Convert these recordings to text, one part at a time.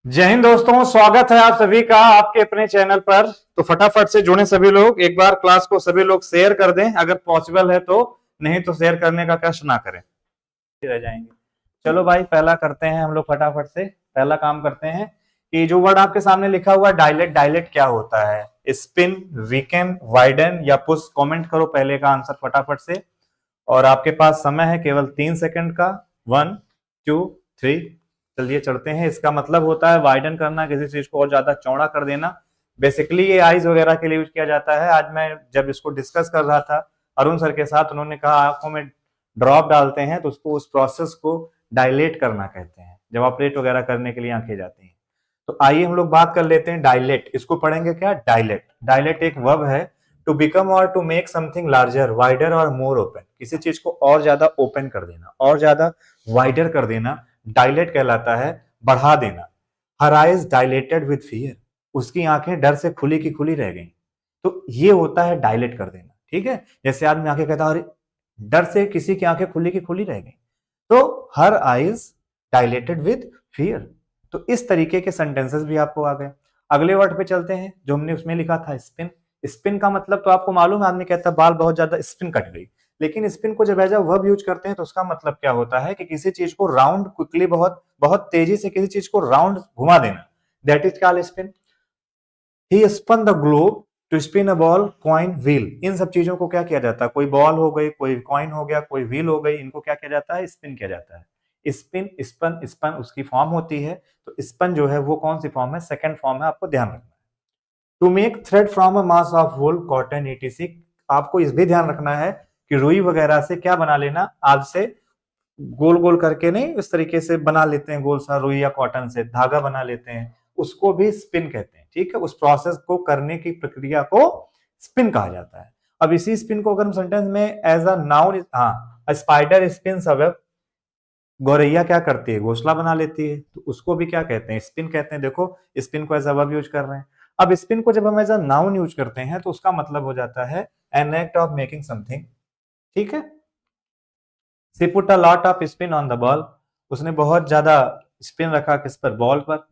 जय हिंद दोस्तों, स्वागत है आप सभी का आपके अपने चैनल पर। तो फटाफट से जुड़े सभी लोग, एक बार क्लास को सभी लोग शेयर कर दें अगर पॉसिबल है तो, नहीं तो शेयर करने का कष्ट ना करें, रह जाएंगे। चलो भाई, पहला करते हैं हम लोग फटाफट से। पहला काम करते हैं कि जो वर्ड आपके सामने लिखा हुआ है डायलेट, डायलेट क्या होता है? स्पिन, वीकेंड, वाइडन या पुश? कमेंट करो पहले का आंसर फटाफट से। और आपके पास समय है केवल 3 सेकंड का। 1 2 3। चलिए चढ़ते हैं। इसका मतलब होता है वाइडन करना, किसी चीज को और ज्यादा चौड़ा कर देना। बेसिकली ये आईज वगैरह के लिए यूज किया जाता है। आज मैं जब इसको डिस्कस कर रहा था अरुण सर के साथ, उन्होंने कहा आंखों में ड्रॉप डालते हैं तो उसको, उस प्रोसेस को डायलेट करना कहते हैं, जब ऑपरेट वगैरह करने के लिए आंखें जाती हैं। तो आइए हम लोग बात कर लेते हैं डायलेट। इसको पढ़ेंगे क्या? डायलेट। डायलेट एक वर्ब है, टू बिकम और to make something larger, wider और मोर ओपन। किसी चीज को और ज्यादा ओपन कर देना, और ज्यादा वाइडर कर देना, डायलेट कहलाता है। बढ़ा देना। Her eyes dilated with fear, उसकी आंखें डर से खुली की खुली रह गई। तो ये होता है डायलेट कर देना। ठीक है, जैसे आदमी आंखें कहता है अरे डर से किसी की आंखें खुली की खुली रह गई, तो her eyes dilated with fear. तो इस तरीके के सेंटेंसेस भी आपको आ गए। अगले वर्ड पे चलते हैं जो हमने उसमें लिखा था स्पिन। स्पिन का मतलब तो आपको मालूम है, आदमी कहता है बाल बहुत ज्यादा स्पिन कट गई। लेकिन स्पिन को जब एज अ वर्ब यूज करते हैं तो उसका मतलब क्या होता है कि किसी चीज को राउंड क्विकली, बहुत बहुत तेजी से किसी चीज को राउंड घुमा देना। That is called spin. He spun the globe to spin a ball, coin, wheel. इन सब चीजों को क्या किया जाता है? कोई बॉल हो गई, कोई कॉइन हो गया, कोई व्हील हो गई, इनको क्या किया जाता है? स्पिन किया जाता है। स्पिन, स्पन, स्पन उसकी फॉर्म होती है। तो स्पन जो है वो कौन सी फॉर्म है? सेकंड फॉर्म है, आपको ध्यान रखना है। To make thread from a mass of wool, cotton, etc। आपको इस भी ध्यान रखना है कि रुई वगैरह से क्या बना लेना, आज से गोल गोल करके नहीं, इस तरीके से बना लेते हैं गोल सा, रुई या कॉटन से धागा बना लेते हैं, उसको भी स्पिन कहते हैं। ठीक है, उस प्रोसेस को करने की प्रक्रिया को स्पिन कहा जाता है। अब इसी स्पिन को अगर हम सेंटेंस में एज अ नाउन, हाँ, स्पाइडर स्पिन्स अ वेब, गौरैया क्या करती है? घोंसला बना लेती है, तो उसको भी क्या कहते हैं? स्पिन कहते हैं। देखो, स्पिन को एज अ वर्ब यूज कर रहे हैं। अब स्पिन को जब हम एज अ नाउन यूज करते हैं तो उसका मतलब हो जाता है an act of making something. ठीक है, she put a lot of spin on the ball, उसने बहुत ज्यादा स्पिन रखा किस पर? बॉल पर।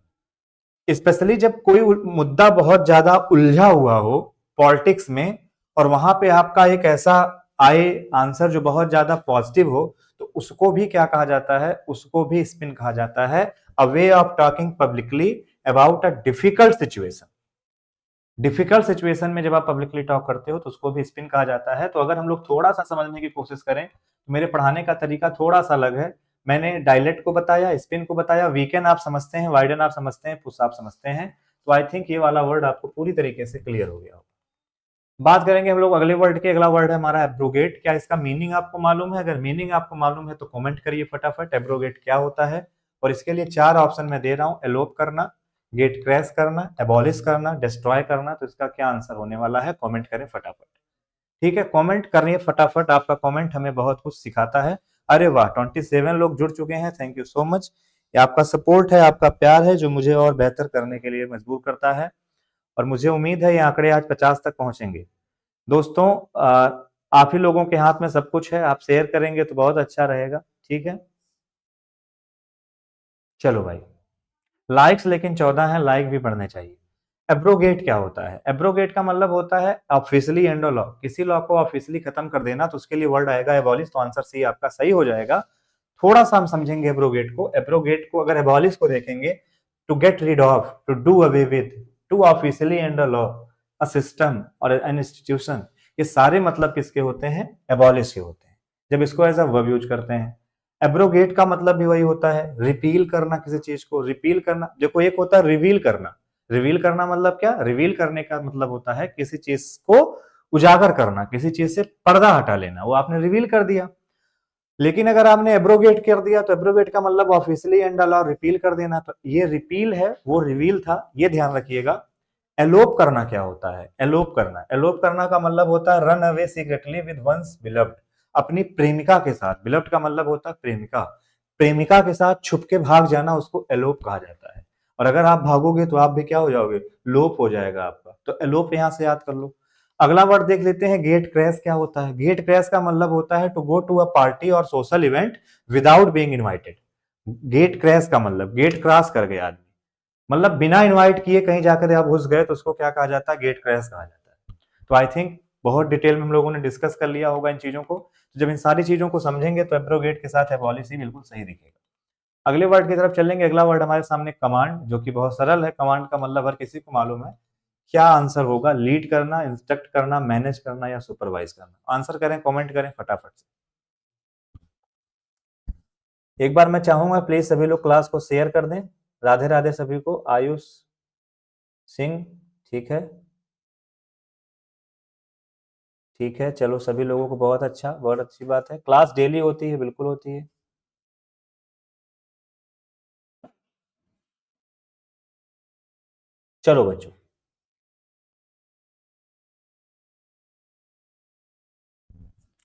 स्पेशली जब कोई मुद्दा बहुत ज्यादा उलझा हुआ हो पॉलिटिक्स में, और वहां पे आपका एक ऐसा आए आंसर जो बहुत ज्यादा पॉजिटिव हो, तो उसको भी क्या कहा जाता है? उसको भी स्पिन कहा जाता है। A way of talking publicly about a difficult situation. Difficult situation में जब आप पब्लिकली टॉक करते हो तो उसको भी स्पिन कहा जाता है। तो अगर हम लोग थोड़ा सा समझने की कोशिश करें तो मेरे पढ़ाने का तरीका थोड़ा सा अलग है। मैंने डायलेक्ट को बताया, स्पिन को बताया, वीकेंड आप समझते हैं, वाइडन आप समझते हैं, पुश आप समझते हैं। तो आई थिंक ये वाला वर्ड आपको पूरी तरीके से क्लियर हो गया होगा। बात करेंगे हम लोग अगले वर्ड की। अगला वर्ड है हमारा एब्रोगेट। क्या इसका मीनिंग आपको मालूम है? अगर मीनिंग आपको मालूम है तो कमेंट करिए फटाफट, एब्रोगेट क्या होता है। और इसके लिए 4 ऑप्शन मैं दे रहा हूं। एलोप करना, गेट क्रैश करना, एबॉलिश करना, डिस्ट्रॉय करना। तो इसका क्या आंसर होने वाला है? कमेंट करें फटाफट। ठीक है, कमेंट करिए फटाफट। आपका कमेंट हमें बहुत कुछ सिखाता है। अरे वाह, 27 लोग जुड़ चुके हैं, थैंक यू सो मच। ये आपका सपोर्ट है, आपका प्यार है जो मुझे और बेहतर करने के लिए मजबूर करता है। और मुझे उम्मीद है ये आंकड़े आज 50 तक पहुंचेंगे। दोस्तों, आप ही लोगों के हाथ में सब कुछ है, आप शेयर करेंगे तो बहुत अच्छा रहेगा। ठीक है, चलो भाई, लाइक्स लेकिन 14 है, लाइक भी बढ़ने चाहिए। एब्रोगेट क्या होता है? एब्रोगेट का मतलब होता है ऑफिशियली एंड लॉ, किसी लॉ को ऑफिशियली खत्म कर देना। तो उसके लिए वर्ड आएगा एबॉलिश। तो आंसर सी आपका सही हो जाएगा। थोड़ा सा हम समझेंगे एब्रोगेट को। एब्रोगेट को अगर एबॉलिश को देखेंगे, to get rid of, to do away with, to officially end law, a system और एन इंस्टीट्यूशन। ये सारे मतलब किसके होते हैं? एबॉलिश के होते हैं, जब इसको एज अ वर्ब यूज करते हैं। एब्रोगेट का मतलब भी वही होता है, रिपील करना किसी चीज को। रिपील करना, देखो एक होता है रिवील करना। रिवील करना मतलब क्या? रिवील करने का मतलब होता है किसी चीज को उजागर करना, किसी चीज से पर्दा हटा लेना, वो आपने रिवील कर दिया। लेकिन अगर आपने एब्रोगेट कर दिया तो एब्रोगेट का मतलब ऑफिशियली एंड अलाउ, रिपील कर देना। तो ये रिपील है, वो रिवील था, ये ध्यान रखिएगा। एलोप करना क्या होता है? एलोप करना, एलोप करना का मतलब होता है run away secretly with one's beloved, अपनी प्रेमिका के साथ। बिलव्ड का मतलब होता है प्रेमिका। प्रेमिका के साथ छुप के भाग जाना, उसको एलोप कहा जाता है। और अगर आप भागोगे तो आप भी क्या हो जाओगे? लोप हो जाएगा आपका। तो एलोप यहां से याद कर लो। अगला वर्ड देख लेते हैं, गेट क्रैश क्या होता है? गेट क्रैश का मतलब होता है to go to a party और social event without being invited. Gate crash का मतलब गेट क्रॉस कर गया आदमी। मतलब बिना इनवाइट किए कहीं जाकर आप घुस गए तो उसको क्या कहा जाता है, गेट क्रैश कहा जाता है। तो आई थिंक बहुत डिटेल में हम लोगों ने डिस्कस कर लिया होगा इन चीजों को। तो जब इन सारी चीजों को समझेंगे तो एब्रोगेट के साथ एबॉलिसी बिल्कुल सही दिखेगा। अगले वर्ड की तरफ चलेंगे। अगला वर्ड हमारे सामने कमांड, जो कि बहुत सरल है। कमांड का मतलब हर किसी को मालूम है। क्या आंसर होगा? लीड करना, इंस्ट्रक्ट करना, मैनेज करना या सुपरवाइज करना। आंसर करें, कमेंट करें फटाफट से। एक बार मैं चाहूंगा प्लीज सभी लोग क्लास को शेयर कर दें। राधे राधे सभी को। आयुष सिंह, ठीक है, ठीक है, चलो सभी लोगों को बहुत अच्छा, बहुत अच्छी बात है। क्लास डेली होती है, बिल्कुल होती है। चलो बच्चों,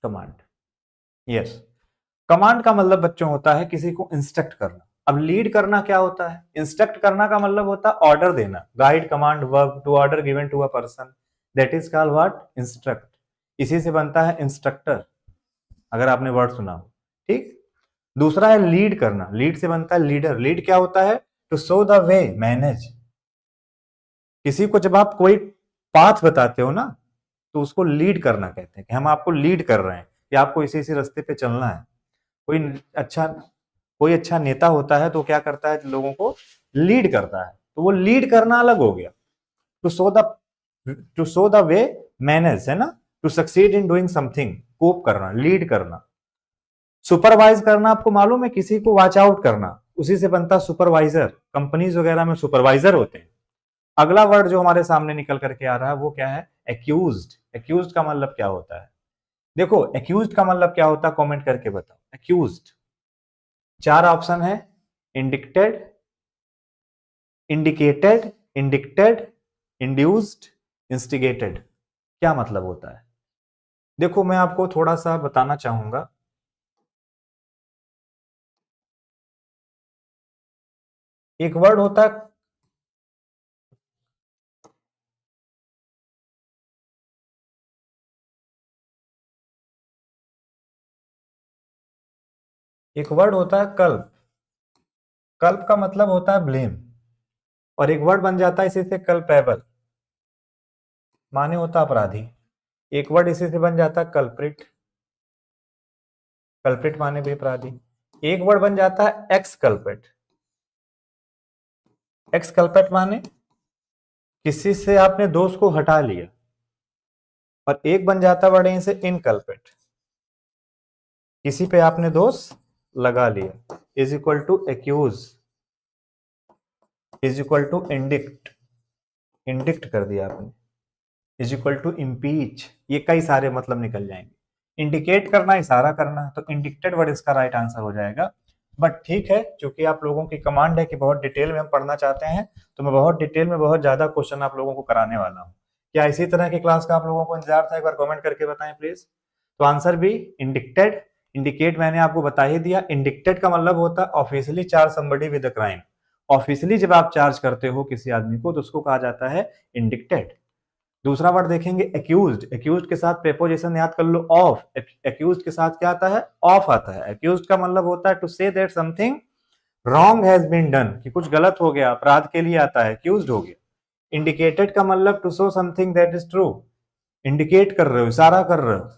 कमांड, यस। कमांड का मतलब बच्चों होता है किसी को इंस्ट्रक्ट करना। अब लीड करना क्या होता है? इंस्ट्रक्ट करना का मतलब होता है ऑर्डर देना। Guide, command, verb to order given to a person, that is called what? Instruct. इसी से बनता है इंस्ट्रक्टर, अगर आपने वर्ड सुना हो। ठीक। दूसरा है लीड करना। लीड से बनता है लीडर। लीड क्या होता है? To show the way, manage. किसी को जब आप कोई पाथ बताते हो ना, तो उसको लीड करना कहते हैं, कि हम आपको लीड कर रहे हैं कि आपको इसी इसी रास्ते पे चलना है। कोई अच्छा कोई अच्छा नेता होता है तो क्या करता है? लोगों को लीड करता है। तो वो लीड करना अलग हो गया। To show the to show the way, manage है ना। To succeed in doing something, cope करना, लीड करना। सुपरवाइज करना आपको मालूम है, किसी को वॉच आउट करना, उसी से बनता सुपरवाइजर। कंपनीज वगैरह में सुपरवाइजर होते हैं। अगला वर्ड जो हमारे सामने निकल करके आ रहा है वो क्या है? एक्यूज्ड। एक्यूज्ड का मतलब क्या होता है? देखो, एक्यूज्ड का मतलब क्या होता है, कमेंट करके बताओ। एक्यूज्ड, चार ऑप्शन है। Indicted, indicated, indicted, induced, instigated. क्या मतलब होता है? देखो, मैं आपको थोड़ा सा बताना चाहूंगा। एक वर्ड होता है, एक वर्ड होता है कल्प। कल्प का मतलब होता है ब्लेम। और एक वर्ड बन जाता है इसी से कल्पेबल, माने होता अपराधी। एक वर्ड इसी से बन जाता है कल्प्रिट। कल्प्रिट माने भी अपराधी। एक वर्ड बन जाता है एक्स कल्प्रिट। एक्स कल्प्रिट माने किसी से आपने दोष को हटा लिया। और एक बन जाता वर्ड यहीं से इनकल्प्रिट, किसी पे आपने दोष लगा लिया। Is equal to accuse, is equal to indict, indict कर दिया आपने। इज इक्वल टू इम्पीच, ये कई सारे मतलब निकल जाएंगे। इंडिकेट करना, इशारा करना, तो इंडिक्टेड वर्ड इसका राइट आंसर हो जाएगा। बट ठीक है, क्योंकि आप लोगों की कमांड है कि बहुत डिटेल में हम पढ़ना चाहते हैं, तो मैं बहुत डिटेल में बहुत ज्यादा क्वेश्चन आप लोगों को कराने वाला हूँ। क्या इसी तरह की क्लास का आप लोगों को इंतजार था? एक बार कमेंट करके बताएं प्लीज। तो आंसर भी इंडिक्टेड। इंडिकेट मैंने आपको बता ही दिया। इंडिक्टेड का मतलब होता है officially charge somebody with a crime. Officially जब आप चार्ज करते हो किसी आदमी को तो उसको कहा जाता है इंडिक्टेड। दूसरा वर्ड देखेंगे एक्यूज्ड। एक्यूज्ड के साथ प्रेपोजिशन याद कर लो, ऑफ। एक्यूज्ड के साथ क्या आता है? ऑफ आता है। एक्यूज्ड का मतलब होता है to say that something wrong has been done, कि कुछ गलत हो गया, अपराध के लिए आता है, एक्यूज्ड हो गया। इंडिकेटेड का मतलब to show something that is true, indicate कर रहे हो, इशारा कर रहे हो।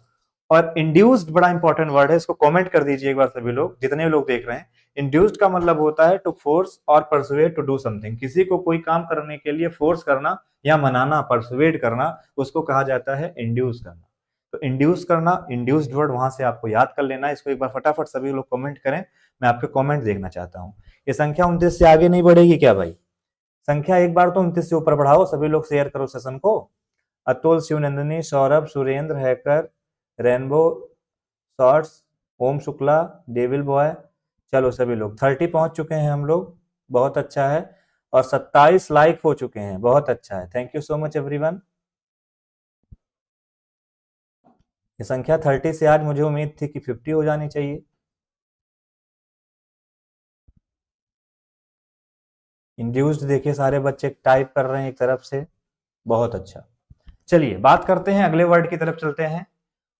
और इंड्यूस्ड बड़ा इंपॉर्टेंट वर्ड है, इसको कमेंट कर दीजिए एक बार सभी लोग, जितने लोग देख रहे हैं। इंड्यूस्ड का मतलब होता है टू फोर्स और परसुएट टू डू समथिंग, किसी को कोई काम करने के लिए फोर्स करना या मनाना, परसुएट करना, उसको कहा जाता है इंड्यूस करना। तो इंड्यूस करना, इंड्यूस्ड वर्ड वहां से आपको याद कर लेना। इसको एक बार फटाफट सभी लोग कमेंट करें, मैं आपके कमेंट देखना चाहता हूँ। ये संख्या 29 से आगे नहीं बढ़ेगी क्या भाई? संख्या एक बार तो 29 से ऊपर बढ़ाओ, सभी लोग शेयर करो सेशन को। Atul, Shivnandini, Saurabh, Surendra, hacker, rainbow, shorts, Om Shukla, devil boy. चलो सभी लोग 30 पहुंच चुके हैं हम लोग, बहुत अच्छा है। और 27 लाइक हो चुके हैं, बहुत अच्छा है। Thank you so much everyone. ये संख्या 30 से आज मुझे उम्मीद थी कि 50 हो जानी चाहिए। इंड्यूस्ड देखिए सारे बच्चे टाइप कर रहे हैं एक तरफ से, बहुत अच्छा। चलिए बात करते हैं, अगले वर्ड की तरफ चलते हैं।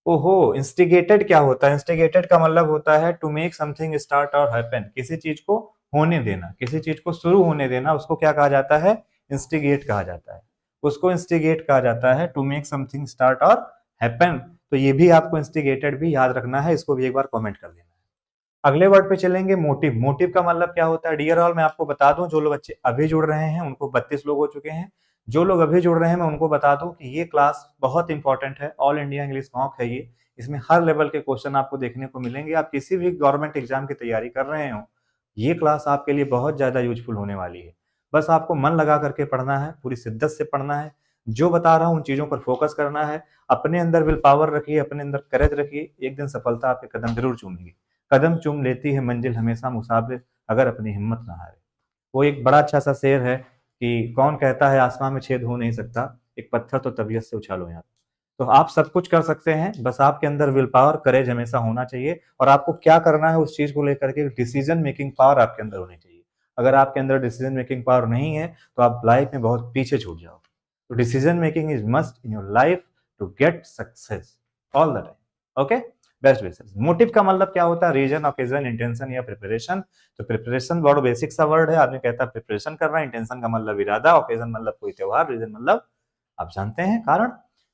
ओहो, इंस्टिगेटेड क्या होता है? इंस्टिगेटेड का मतलब होता है टू मेक समथिंग स्टार्ट और हैपन, किसी चीज को होने देना, किसी चीज को शुरू होने देना, उसको क्या कहा जाता है? इंस्टिगेट कहा जाता है। उसको इंस्टिगेट कहा जाता है, टू मेक समथिंग स्टार्ट और हैपन। तो ये भी आपको इंस्टिगेटेड भी याद रखना है, इसको भी एक बार कमेंट कर देना है। अगले वर्ड पे चलेंगे, मोटिव। मोटिव का मतलब क्या होता है? डियर ऑल, मैं आपको बता दूं, जो लोग बच्चे अभी जुड़ रहे हैं उनको 32 लोग हो चुके हैं। जो लोग अभी जुड़ रहे हैं मैं उनको बता दूं कि ये क्लास बहुत इंपॉर्टेंट है, ऑल इंडिया इंग्लिश मॉक है ये। इसमें हर लेवल के क्वेश्चन आपको देखने को मिलेंगे। आप किसी भी गवर्नमेंट एग्जाम की तैयारी कर रहे हो, ये क्लास आपके लिए बहुत ज्यादा यूजफुल होने वाली है। बस आपको मन लगा करके पढ़ना है, पूरी शिद्दत से पढ़ना है, जो बता रहा हूँ उन चीजों पर फोकस करना है। अपने अंदर विल पावर रखिए, अपने अंदर करेज रखिए, एक दिन सफलता आपके कदम जरूर चूमेगी। कदम चूम लेती है मंजिल हमेशा मुसाफिर, अगर अपनी हिम्मत ना हारे। वो एक बड़ा अच्छा सा शेर है कि कौन कहता है आसमान में छेद हो नहीं सकता, एक पत्थर तो तबीयत से उछालो यहाँ। तो आप सब कुछ कर सकते हैं, बस आपके अंदर विल पावर, करेज हमेशा होना चाहिए। और आपको क्या करना है उस चीज को लेकर के डिसीजन मेकिंग पावर आपके अंदर होनी चाहिए। अगर आपके अंदर डिसीजन मेकिंग पावर नहीं है तो आप लाइफ में बहुत पीछे छूट जाओ। तो decision making is must in your life to get success all the time. Okay, best wishes. Motive का मतलब क्या होता है? रीजन, ओकेजन, इंटेंशन या प्रिपरेशन। तो प्रिपरेशन बहुत बेसिक सा वर्ड है, आदमी कहता है प्रिपरेशन कर रहा है। इंटेंशन का मतलब इरादा, ओकेजन मतलब कोई त्योहार, रीजन मतलब आप जानते हैं कारण।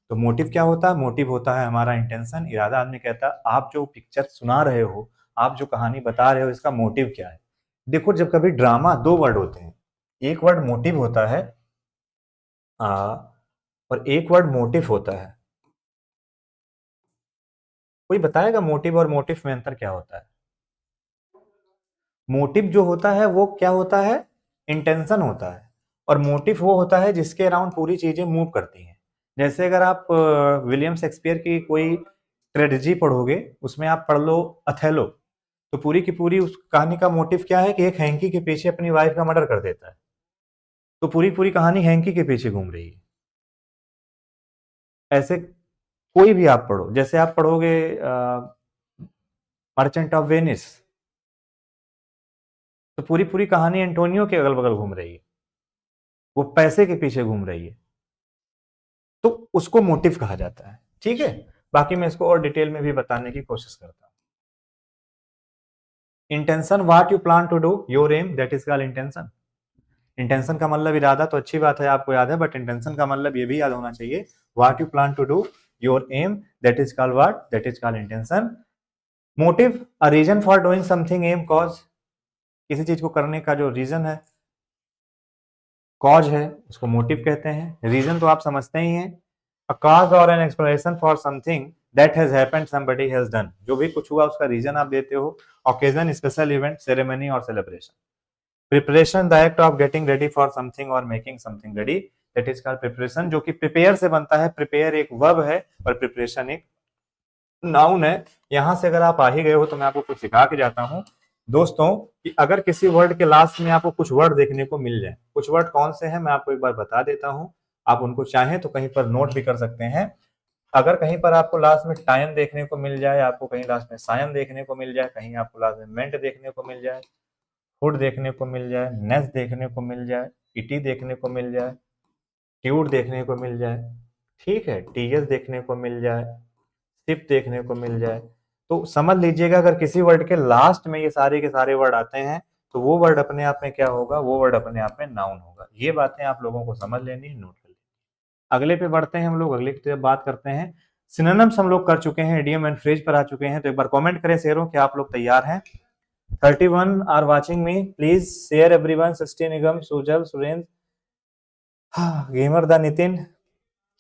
तो मोटिव क्या होता है? मोटिव होता है हमारा इंटेंशन, इरादा। आदमी कहता है आप जो पिक्चर सुना रहे हो, आप जो कहानी बता रहे हो, इसका मोटिव क्या है? देखो, जब कभी ड्रामा, दो वर्ड होते हैं, एक वर्ड मोटिव होता है आ, और एक वर्ड मोटिव होता है। कोई बताएगा मोटिव और मोटिव में अंतर क्या होता है? मोटिव जो होता है वो क्या होता है? इंटेंशन होता है। और मोटिव वो होता है जिसके अराउंड पूरी चीजें मूव करती हैं। जैसे अगर आप विलियम शेक्सपियर की कोई ट्रेजेडी पढ़ोगे, उसमें आप पढ़ लो अथेलो, तो पूरी की पूरी उस कहानी का मोटिव क्या है कि एक हैंकी के पीछे अपनी वाइफ का मर्डर कर देता है। तो पूरी पूरी कहानी हैंकी के पीछे घूम रही है। ऐसे कोई भी आप पढ़ो, जैसे आप पढ़ोगे मर्चेंट ऑफ वेनिस, तो पूरी पूरी कहानी एंटोनियो के अगल बगल घूम रही है, वो पैसे के पीछे घूम रही है। तो उसको मोटिव कहा जाता है। ठीक है, बाकी मैं इसको और डिटेल में भी बताने की कोशिश करता हूं। Intention, what you plan to do, your aim, that is called intention. Intention का मतलब इरादा, तो अच्छी बात है आपको याद है, बट इंटेंशन का मतलब ये भी याद होना चाहिए, what you plan to do, your aim, that is called what, that is called intention. Motive, a reason for doing something, aim, cause, किसी चीज को करने का जो रीजन है, कॉज है, उसको मोटिव कहते हैं। रीजन तो आप समझते ही हैं, अ कॉज और an explanation for something that has happened, somebody has done, जो भी कुछ हुआ उसका रीजन आप देते हो। ओकेजन, स्पेशल इवेंट, सेरेमनी और celebration. Preparation, the act of getting ready for something और making something ready, that is called preparation, जो कि प्रिपेयर से बनता है। प्रिपेयर एक वर्ब है और प्रिपरेशन एक नाउन है। यहां से अगर आप आ ही गए हो तो मैं आपको कुछ सिखा के जाता हूं दोस्तों, कि अगर किसी वर्ड के लास्ट में आपको कुछ वर्ड देखने को मिल जाए, कुछ वर्ड कौन से हैं मैं आपको एक बार बता देता हूं, आप उनको चाहें तो कहीं पर नोट भी कर सकते हैं। अगर कहीं पर आपको लास्ट में टाइम देखने को मिल जाए, आपको कहीं लास्ट में सायन देखने को मिल जाए, कहीं आपको लास्ट में मेंट देखने को मिल जाए, फुड देखने को मिल जाए, नेस देखने को मिल जाए, इटी देखने को मिल जाए, ट्यूड देखने को मिल जाए, ठीक है, टीएस देखने को मिल जाए, सिप देखने को मिल जाए, तो समझ लीजिएगा अगर किसी वर्ड के लास्ट में ये सारे के सारे वर्ड आते हैं तो वो वर्ड अपने आप में क्या होगा? वो वर्ड अपने आप में नाउन होगा। ये बातें आप लोगों को समझ लेनी है, नोट कर लेनी। अगले पे बढ़ते हैं हम लोग, अगले की बात करते हैं। सिनोनिम्स हम लोग कर चुके हैं, इडियम एंड फ्रेज पर आ चुके हैं। तो एक बार कमेंट करें शेरों, क्या आप लोग तैयार हैं? 31 are watching me, please share everyone. 16 Nigam, Sujal, Surendra, gamer the Nitin,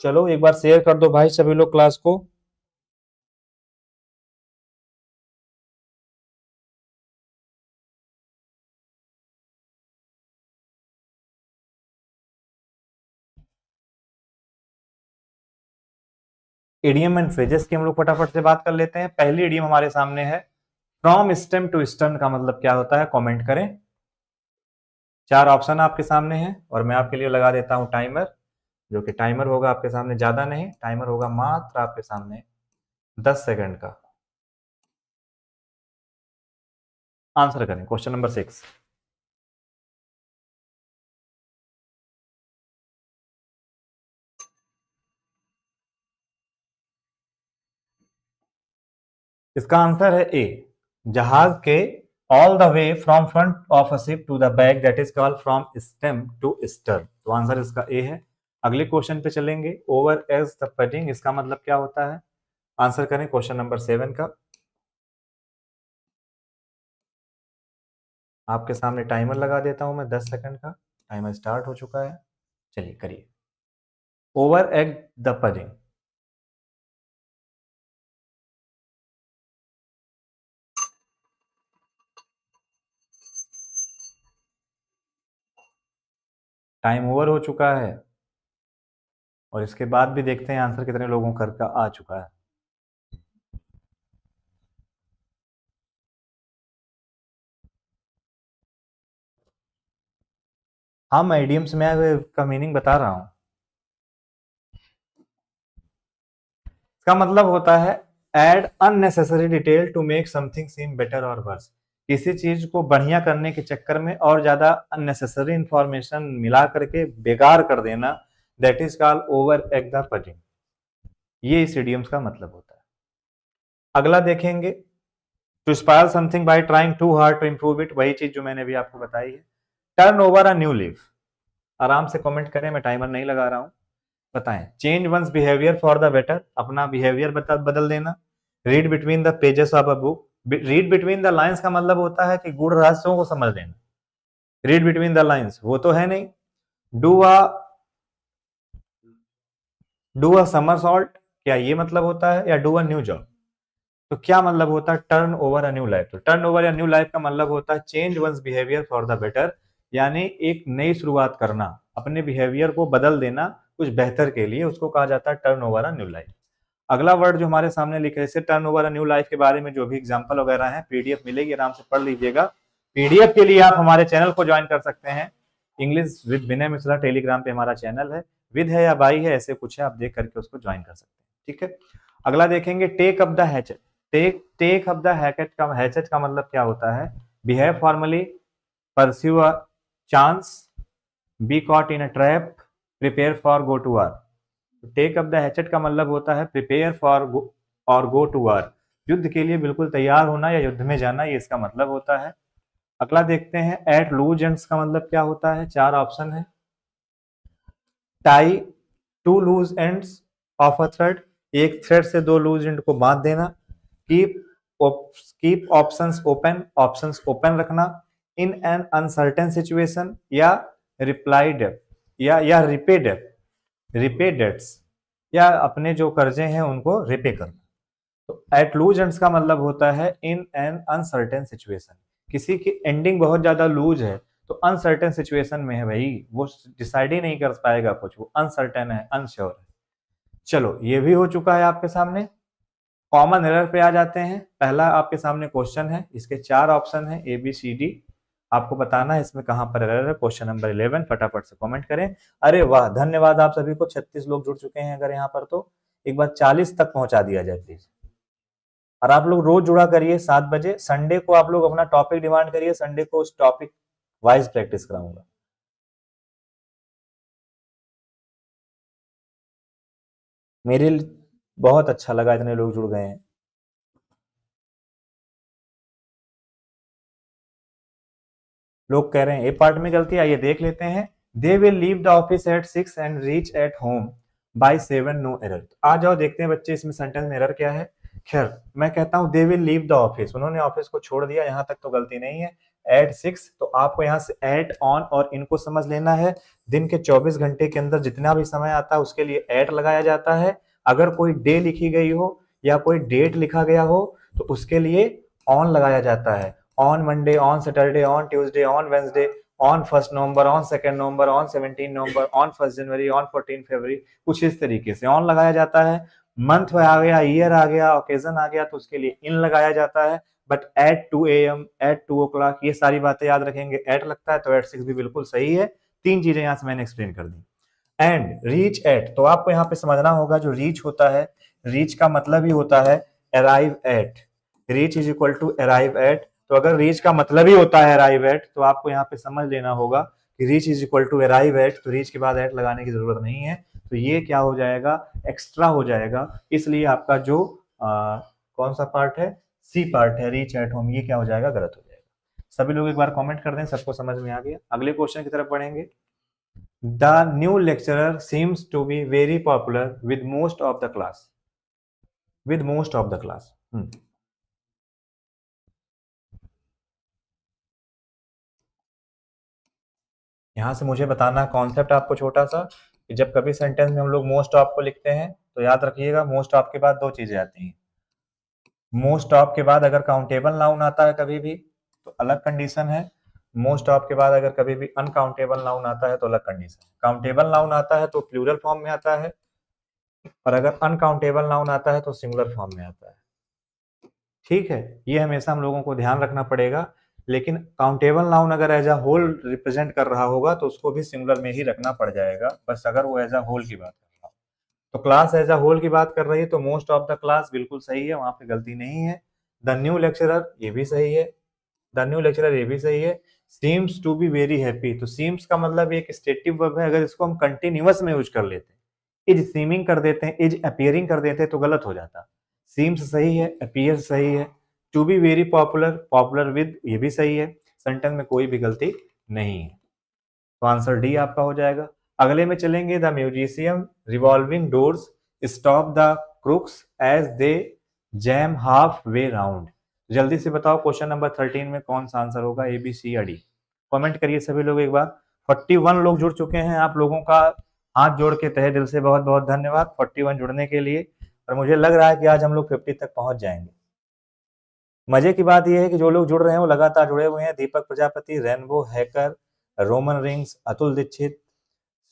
चलो एक बार शेयर कर दो भाई सभी लोग क्लास को। इडियम एंड फ्रेजेस की हम लोग फटाफट से बात कर लेते हैं। पहली इडियम हमारे सामने है, फ्रॉम स्टेम टू स्टर्न का मतलब क्या होता है? कमेंट करें। चार ऑप्शन आपके सामने हैं और मैं आपके लिए लगा देता हूं टाइमर, जो कि टाइमर होगा आपके सामने ज्यादा नहीं, टाइमर होगा मात्र आपके सामने 10 सेकंड का। आंसर करें क्वेश्चन नंबर 6। इसका आंसर है ए, जहाज के all the way from front of a ship to the back, that is called from stem to stern. तो आंसर इसका ए है। अगले क्वेश्चन पे चलेंगे। ओवर एज द पडिंग, इसका मतलब क्या होता है? आंसर करें क्वेश्चन नंबर 7 का। आपके सामने टाइमर लगा देता हूं मैं 10 सेकंड का। टाइमर स्टार्ट हो चुका है, चलिए करिए। Over egg the pudding. Time over हो चुका है और इसके बाद भी देखते हैं आंसर कितने लोगों का आ चुका है। हाँ, मैं इडियम्स में का मीनिंग बता रहा हूं। इसका मतलब होता है add unnecessary detail to make something seem better और वर्स। किसी चीज को बढ़िया करने के चक्कर में और ज्यादा अननेसेसरी इंफॉर्मेशन मिला करके बेकार कर देना, that is called over egg the pudding. ये इस इडियम्स का मतलब होता है। अगला देखेंगे, to spoil something by trying too hard to improve it, वही चीज जो मैंने भी आपको बताई है। Turn over a new leaf. आराम से कमेंट करें, मैं टाइमर नहीं लगा रहा हूं। बताएं। Change one's behaviour for the better, अपना बिहेवियर बदल देना। Read between the pages of a book. Read between the lines का मतलब होता है कि गूढ़ रहस्यों को समझ लेना। रीड बिटवीन द लाइंस वो तो है नहीं। डू अ समर सॉल्ट, क्या ये मतलब होता है? या डू अ न्यू जॉब, तो क्या मतलब होता है turn over a new life? तो टर्न ओवर या न्यू लाइफ का मतलब होता है change one's behaviour for the better, यानी एक नई शुरुआत करना, अपने बिहेवियर को बदल देना कुछ बेहतर के लिए, उसको कहा जाता है turn over a new life. अगला वर्ड जो हमारे सामने लिखा है, इसे turn over a new life के बारे में जो भी एग्जांपल वगैरह है, पीडीएफ मिलेगी, आराम से पढ़ लीजिएगा। पीडीएफ के लिए आप हमारे चैनल को ज्वाइन कर सकते हैं। English with Vinay Mishra Telegram पे हमारा चैनल है। विद है या बाई है, ऐसे कुछ है, आप देख करके उसको ज्वाइन कर सकते हैं। ठीक है। अगला देखेंगे, take up the hatchet. Take up the hatchet का मतलब क्या होता है? Behave formally, pursue a chance, be caught in a trap, prepare for go to war. Take up the hatchet का मतलब होता है प्रिपेयर फॉर और गो टू वार, युद्ध के लिए बिल्कुल तैयार होना या युद्ध में जाना, ये इसका मतलब होता है। अगला देखते हैं, एट लूज एंड्स का मतलब क्या होता है? 4 ऑप्शन है। Tie two loose ends of a thread, एक थ्रेड से 2 लूज एंड को बांध देना। Keep options open, options open रखना। इन एन अनसर्टेन सिचुएशन, या रिप्लाई डेट, या रिपे डेट्स, या अपने जो कर्जे हैं उनको रिपे करना। तो एट लूज एंड्स का मतलब होता है इन एन अनसर्टेन सिचुएशन, किसी की एंडिंग बहुत ज्यादा लूज है तो अनसर्टेन सिचुएशन में है भाई, वो डिसाइड ही नहीं कर पाएगा कुछ, वो अनसर्टेन है, अनश्योर है। चलो, ये भी हो चुका है आपके सामने। कॉमन एरर पे आ जाते हैं। पहला आपके सामने क्वेश्चन है, इसके 4 ऑप्शन है, ए बी सी डी। आपको बताना है इसमें कहां पर एरर है। क्वेश्चन नंबर 11, फटाफट से कमेंट करें। अरे वाह, धन्यवाद आप सभी को। 36 लोग जुड़ चुके हैं अगर यहाँ पर, तो एक बार 40 तक पहुंचा दिया जाए प्लीज। और आप लोग रोज जुड़ा करिए 7 बजे। संडे को आप लोग अपना टॉपिक डिमांड करिए, संडे को उस टॉपिक वाइज प्रैक्टिस कराऊंगा। मेरे बहुत अच्छा लगा इतने लोग जुड़ गए हैं। लोग कह रहे हैं ए पार्ट में गलती, आइए देख लेते हैं। They will leave the office at 6 and reach at home by 7, no error. आ जाओ देखते हैं बच्चे इसमें सेंटेंस में एरर क्या है। खैर, मैं कहता हूं दे विल लीव द ऑफिस, उन्होंने ऑफिस को छोड़ दिया, यहां तक तो गलती नहीं है। एट 6, तो आपको यहां से एट ऑन और इनको समझ लेना है। दिन के 24 घंटे के अंदर जितना भी समय आता है उसके लिए एट लगाया जाता है। अगर कोई डे लिखी गई हो या कोई डेट लिखा गया हो तो उसके लिए ऑन लगाया जाता है। On Monday, on Saturday, on Tuesday, on Wednesday, on 1 November, on 2 November, on 17 November, on 1 January, on 14 फरवरी, कुछ इस तरीके से ऑन लगाया जाता है। मंथ आ गया, ईयर आ गया, ओकेजन आ गया, तो उसके लिए इन लगाया जाता है। But at 2 AM, eight 2 o'clock, ये सारी बातें याद रखेंगे। एट लगता है तो एट 6 भी बिल्कुल सही है। 3 चीजें यहां से मैंने एक्सप्लेन कर दी। एंड रीच एट, तो आपको यहाँ पे समझना होगा जो रीच होता है, रीच का मतलब ही होता है arrive at. Reach is equal to arrive at. तो अगर रीच का मतलब ही होता है अराइव एट, तो आपको यहाँ पे समझ लेना होगा कि reach is equal to arrive at, तो रीच के बाद एट लगाने की जरूरत नहीं है। तो ये क्या हो जाएगा? एक्स्ट्रा हो जाएगा। इसलिए आपका जो कौन सा पार्ट है, सी पार्ट है, रीच एट होम, ये क्या हो जाएगा? गलत हो जाएगा। सभी लोग एक बार कमेंट कर दें, सबको समझ में आ गया। अगले क्वेश्चन की तरफ बढ़ेंगे। The new lecturer seems to be very popular with most of the class. With most of the class. यहां से मुझे बताना कॉन्सेप्ट आपको छोटा सा, कि जब कभी सेंटेंस में हम लोग मोस्ट ऑफ को लिखते हैं तो याद रखिएगा मोस्ट ऑफ के बाद दो चीजें आती हैं। मोस्ट ऑफ के बाद अगर काउंटेबल नाउन आता है कभी भी तो अलग कंडीशन है। मोस्ट ऑफ के बाद अगर कभी भी अनकाउंटेबल नाउन आता है तो अलग कंडीशन। काउंटेबल नाउन आता है तो प्लूरल फॉर्म में आता है, और अगर अनकाउंटेबल नाउन आता है तो सिंगुलर फॉर्म में आता है। ठीक है, ये हमेशा हम लोगों को ध्यान रखना पड़ेगा। लेकिन काउंटेबल नाउन अगर एज अ होल रिप्रेजेंट कर रहा होगा तो उसको भी सिंगुलर में ही रखना पड़ जाएगा, बस अगर वो एज अ होल की बात कर रहा हो। तो क्लास एज अ होल की बात कर रही है तो मोस्ट ऑफ द क्लास बिल्कुल सही है, वहां पे गलती नहीं है। द न्यू लेक्चरर ये भी सही है, द न्यू लेक्चरर ये भी सही है। Seems to be very happy, तो सीम्स का मतलब एक स्टेटिव वर्ब है, अगर इसको हम कंटिन्यूअस में यूज कर लेते हैं, इज सीमिंग कर देते हैं, इज अपीयरिंग कर देते हैं तो गलत हो जाता। सीम्स सही है, अपीयर सही है, to be very popular, popular with ये भी सही है, सेंटेंस में कोई भी गलती नहीं है। तो आंसर डी आपका हो जाएगा। अगले में चलेंगे। The musicians revolving doors stop the crooks as they jam half way round. जल्दी से बताओ क्वेश्चन नंबर 13 में कौन सा आंसर होगा, ए बी सी या डी। कमेंट करिए सभी लोग एक बार। 41 लोग जुड़ चुके हैं, आप लोगों का हाथ जोड़ के तहे दिल से बहुत बहुत धन्यवाद 41 जुड़ने के लिए। और मुझे लग रहा है कि आज हम लोग 50 तक पहुंच जाएंगे। मजे की बात यह है कि जो लोग जुड़ रहे हैं वो लगातार जुड़े हुए हैं। Deepak Prajapati, rainbow hacker, Roman rings, Atul Dikshit,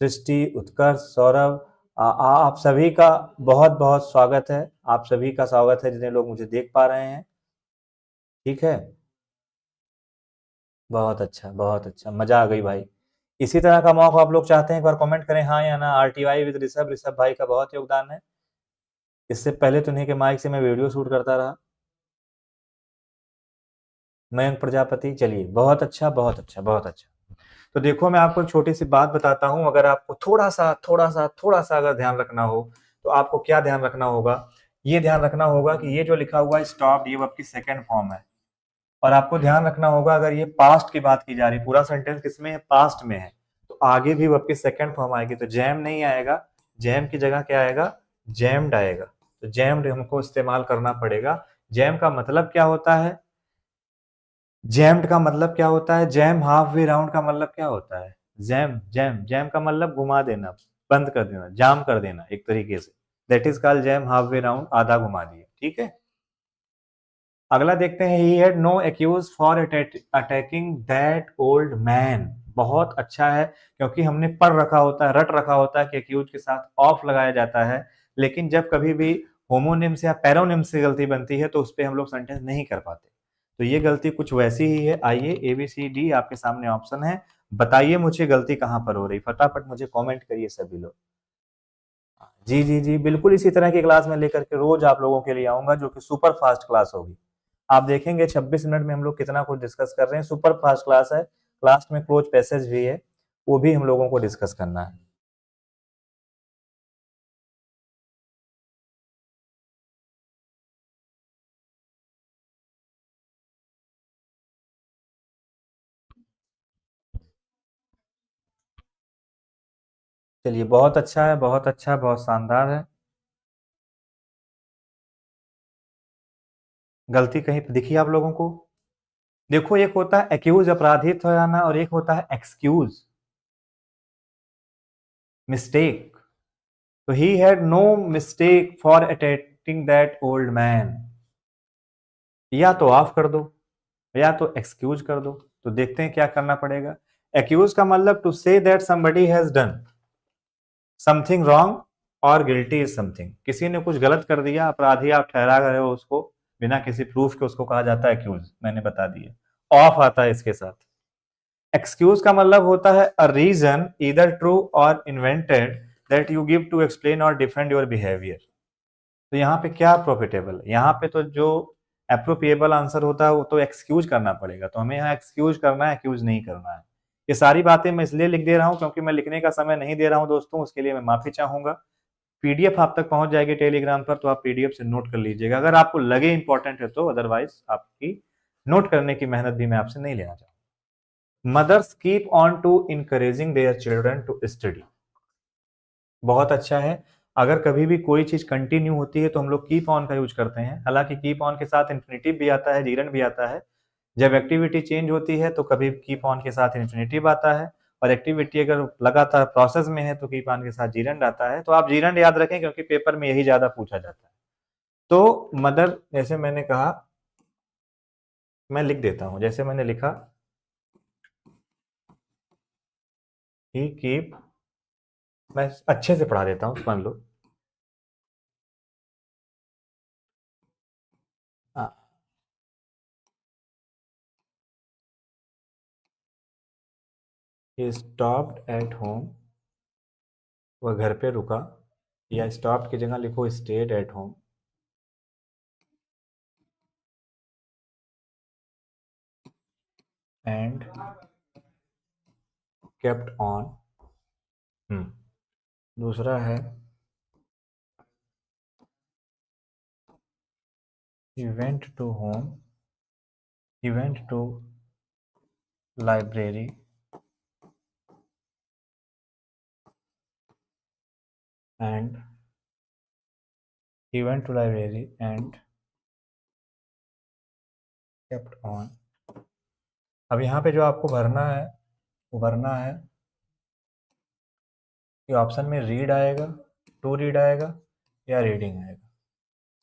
Srishti, Utkarsh, Saurabh, आप सभी का बहुत बहुत स्वागत है। आप सभी का स्वागत है जितने लोग मुझे देख पा रहे हैं। ठीक है, बहुत अच्छा बहुत अच्छा, मजा आ गई भाई। इसी तरह का मौका आप लोग चाहते हैं, एक बार कमेंट करें हाँ या ना। आरटीआई विद ऋषभ, ऋषभ भाई का बहुत योगदान है। इससे पहले तो उन्हीं के माइक से मैं वीडियो शूट करता रहा। मयंक प्रजापति, चलिए बहुत अच्छा बहुत अच्छा बहुत अच्छा। तो देखो मैं आपको एक छोटी सी बात बताता हूं, अगर आपको थोड़ा सा अगर ध्यान रखना हो तो आपको क्या ध्यान रखना होगा। ये ध्यान रखना होगा कि ये जो लिखा हुआ है स्टॉप, ये वर्ब की सेकंड फॉर्म है। और आपको ध्यान रखना होगा अगर ये पास्ट की बात की जा रही, पूरा सेंटेंस किसमें है, पास्ट में है, तो आगे भी वर्ब की सेकंड फॉर्म आएगी। तो जैम नहीं आएगा, जैम की जगह क्या आएगा, जैम्ड आएगा। तो जैम्ड हमको इस्तेमाल करना पड़ेगा। जैम का मतलब क्या होता है, जैम्ड का मतलब क्या होता है, जैम हाफ वे राउंड का मतलब क्या होता है, जैम जैम जैम का मतलब घुमा देना, बंद कर देना, जाम कर देना एक तरीके से। That is called jam half way round, आधा घुमा दिया। ठीक है, अगला देखते हैं। He had no excuse for attacking that old man. बहुत अच्छा है, क्योंकि हमने पढ़ रखा होता है, रट रखा होता है कि एक्यूज के साथ ऑफ लगाया जाता है। लेकिन जब कभी भी होमोनिम्स या पैरोनिम्स से गलती बनती है तो उस पर हम लोग सेंटेंस नहीं कर पाते। तो ये गलती कुछ वैसी ही है। आइए, ए बी सी डी आपके सामने ऑप्शन है, बताइए मुझे गलती कहां पर हो रही, फटाफट मुझे कमेंट करिए सभी लोग। जी जी जी, बिल्कुल इसी तरह की क्लास में लेकर के रोज आप लोगों के लिए आऊंगा, जो कि सुपर फास्ट क्लास होगी। आप देखेंगे 26 मिनट में हम लोग कितना कुछ डिस्कस कर रहे हैं। सुपर फास्ट क्लास है, क्लास में क्लोज पैसेज भी है, वो भी हम लोगों को डिस्कस करना है। चलिए बहुत अच्छा है, बहुत अच्छा, बहुत शानदार है। गलती कहीं पे दिखी आप लोगों को? देखो, एक होता है एक्यूज, अपराधित हो जाना, और एक होता है एक्सक्यूज, मिस्टेक। तो he had no mistake for attacking that old man. या तो ऑफ कर दो या तो एक्सक्यूज कर दो। तो देखते हैं क्या करना पड़ेगा। एक्यूज का मतलब to say that somebody has done something wrong और गिल्टी इज समथिंग। किसी ने कुछ गलत कर दिया, अपराधी आप ठहरा रहे हो उसको, बिना किसी प्रूफ के उसको कहा जाता है एक्यूज। मैंने बता दिया, ऑफ आता है इसके साथ। एक्सक्यूज का मतलब होता है अ रीजन ईदर ट्रू और invented that you give to explain और डिफेंड योर बिहेवियर। तो यहाँ पे क्या प्रॉफिटेबल है, यहाँ पे तो जो अप्रोप्रिएबल आंसर होता है वो तो एक्सक्यूज करना पड़ेगा। तो हमें यहाँ एक्सक्यूज करना है, एक्यूज नहीं करना है। ये सारी बातें मैं इसलिए लिख दे रहा हूँ क्योंकि मैं लिखने का समय नहीं दे रहा हूँ दोस्तों, उसके लिए मैं माफी चाहूंगा। पीडीएफ आप तक पहुंच जाएगी टेलीग्राम पर, तो आप पीडीएफ से नोट कर लीजिएगा अगर आपको लगे इंपॉर्टेंट है तो, अदरवाइज आपकी नोट करने की मेहनत भी मैं आपसे नहीं लेना चाहूंगा। Mothers keep on to encouraging their children to study. बहुत अच्छा है। अगर कभी भी कोई चीज कंटिन्यू होती है तो हम लोग कीप ऑन का यूज करते हैं। हालांकि कीप ऑन के साथ इन्फिनिटिव भी आता है, जीरन भी आता है। जब एक्टिविटी चेंज होती है तो कभी कीप ऑन के साथ इन्फिनिटिव आता है, और एक्टिविटी अगर लगातार प्रोसेस में है तो कीप ऑन के साथ जीरंड आता है। तो आप जीरंड याद रखें क्योंकि पेपर में यही ज्यादा पूछा जाता है। तो मदर, जैसे मैंने कहा, मैं लिख देता हूं, जैसे मैंने लिखा ही कीप, मैं अच्छे से पढ़ा देता हूं, समझ लो। ही स्टॉप्ड एट होम, वह घर पे रुका, या स्टॉप्ड की जगह लिखो stayed at home. And kept on. दूसरा है he went to home, he went to library and he went to library and kept on। अब यहाँ पे जो आपको भरना है वो भरना है, ये ऑप्शन में रीड आएगा, टू रीड आएगा, या रीडिंग आएगा।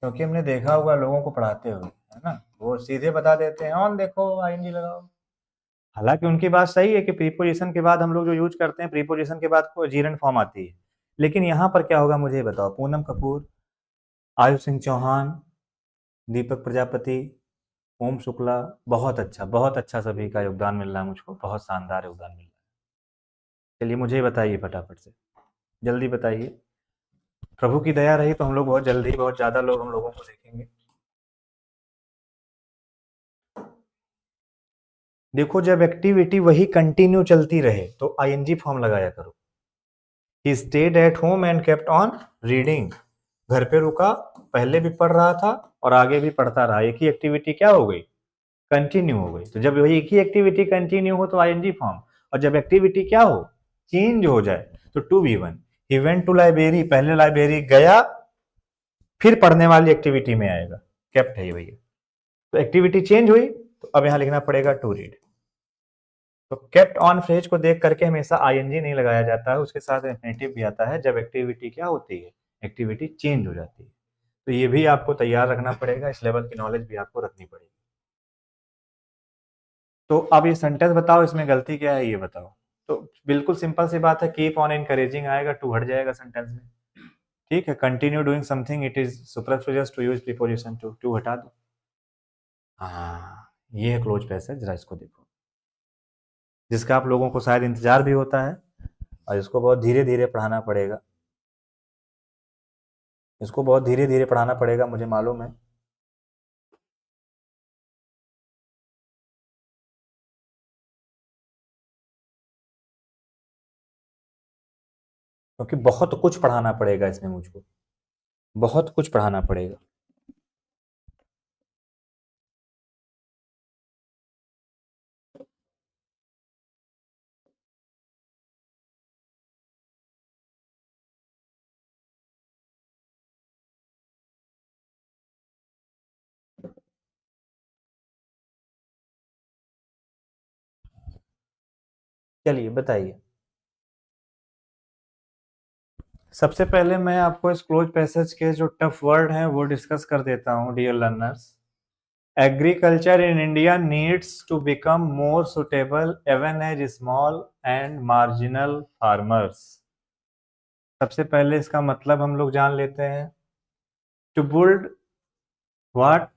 क्योंकि हमने देखा होगा लोगों को पढ़ाते हुए, है ना, वो सीधे बता देते हैं ऑन देखो आईएनजी लगाओ। हालांकि उनकी बात सही है कि प्रीपोजिशन के बाद हम लोग जो यूज करते हैं, प्रीपोजिशन के बाद को जीरन फॉर्म आती है। लेकिन यहाँ पर क्या होगा मुझे बताओ। पूनम कपूर, आयु सिंह चौहान, दीपक प्रजापति, ओम शुक्ला, बहुत अच्छा सभी का योगदान मिल रहा है मुझको, बहुत शानदार योगदान मिल रहा है। चलिए मुझे बताइए फटाफट से, जल्दी बताइए। प्रभु की दया रही तो हम लोग बहुत जल्दी, बहुत ज्यादा लोग हम लोगों को देखेंगे। देखो, जब एक्टिविटी वही कंटिन्यू चलती रहे तो आईएनजी फॉर्म लगाया करो। He stayed at home and kept on reading. घर पे रुका, पहले भी पढ़ रहा था और आगे भी पढ़ता रहा। एक ही एक्टिविटी क्या हो गई, कंटिन्यू हो गई। तो जब वही एक ही एक्टिविटी कंटिन्यू हो तो आईएनजी फॉर्म, और जब एक्टिविटी क्या हो, चेंज हो जाए, तो to be one. He went to library, पहले लाइब्रेरी गया, फिर पढ़ने वाली एक्टिविटी में आएगा, केप्ट है ये भैया। तो एक्टिविटी चेंज हुई तो अब यहां लिखना पड़ेगा टू रीड। तो केप्ट ऑन फ्रेज को देख करके हमेशा आईएनजी नहीं लगाया जाता है, उसके साथ इंफिनिटिव भी आता है जब एक्टिविटी क्या होती है, एक्टिविटी चेंज हो जाती है। तो ये भी आपको तैयार रखना पड़ेगा, इस लेवल की नॉलेज भी आपको रखनी पड़ेगी। तो अब ये सेंटेंस बताओ, इसमें गलती क्या है ये बताओ। तो बिल्कुल सिंपल सी बात है, कीप ऑन एनकरेजिंग आएगा, टू हट जाएगा सेंटेंस में। ठीक है, continue doing something, it is superfluous to use preposition to, to हटा दो। हाँ, ये है क्लोज पैसेज, जरा इसको देखो, जिसका आप लोगों को शायद इंतजार भी होता है, और इसको बहुत धीरे धीरे पढ़ाना पड़ेगा। इसको बहुत धीरे धीरे पढ़ाना पड़ेगा, मुझे मालूम है। क्योंकि बहुत कुछ पढ़ाना पड़ेगा इसमें मुझको, बहुत कुछ पढ़ाना पड़ेगा। चलिए बताइए। सबसे पहले मैं आपको इस क्लोज पैसेज के जो टफ वर्ड हैं वो डिस्कस कर देता हूं dear learners. Agriculture in India needs to become more suitable even as small and marginal farmers. सबसे पहले इसका मतलब हम लोग जान लेते हैं। To build what,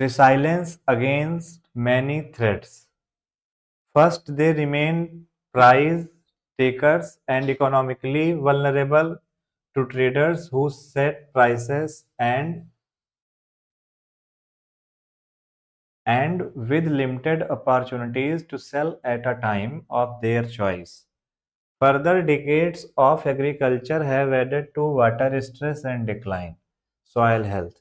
resilience against many threats. First, they remain price takers and economically vulnerable to traders who set prices and with limited opportunities to sell at a time of their choice. Further decades of agriculture have added to water stress and decline, soil health,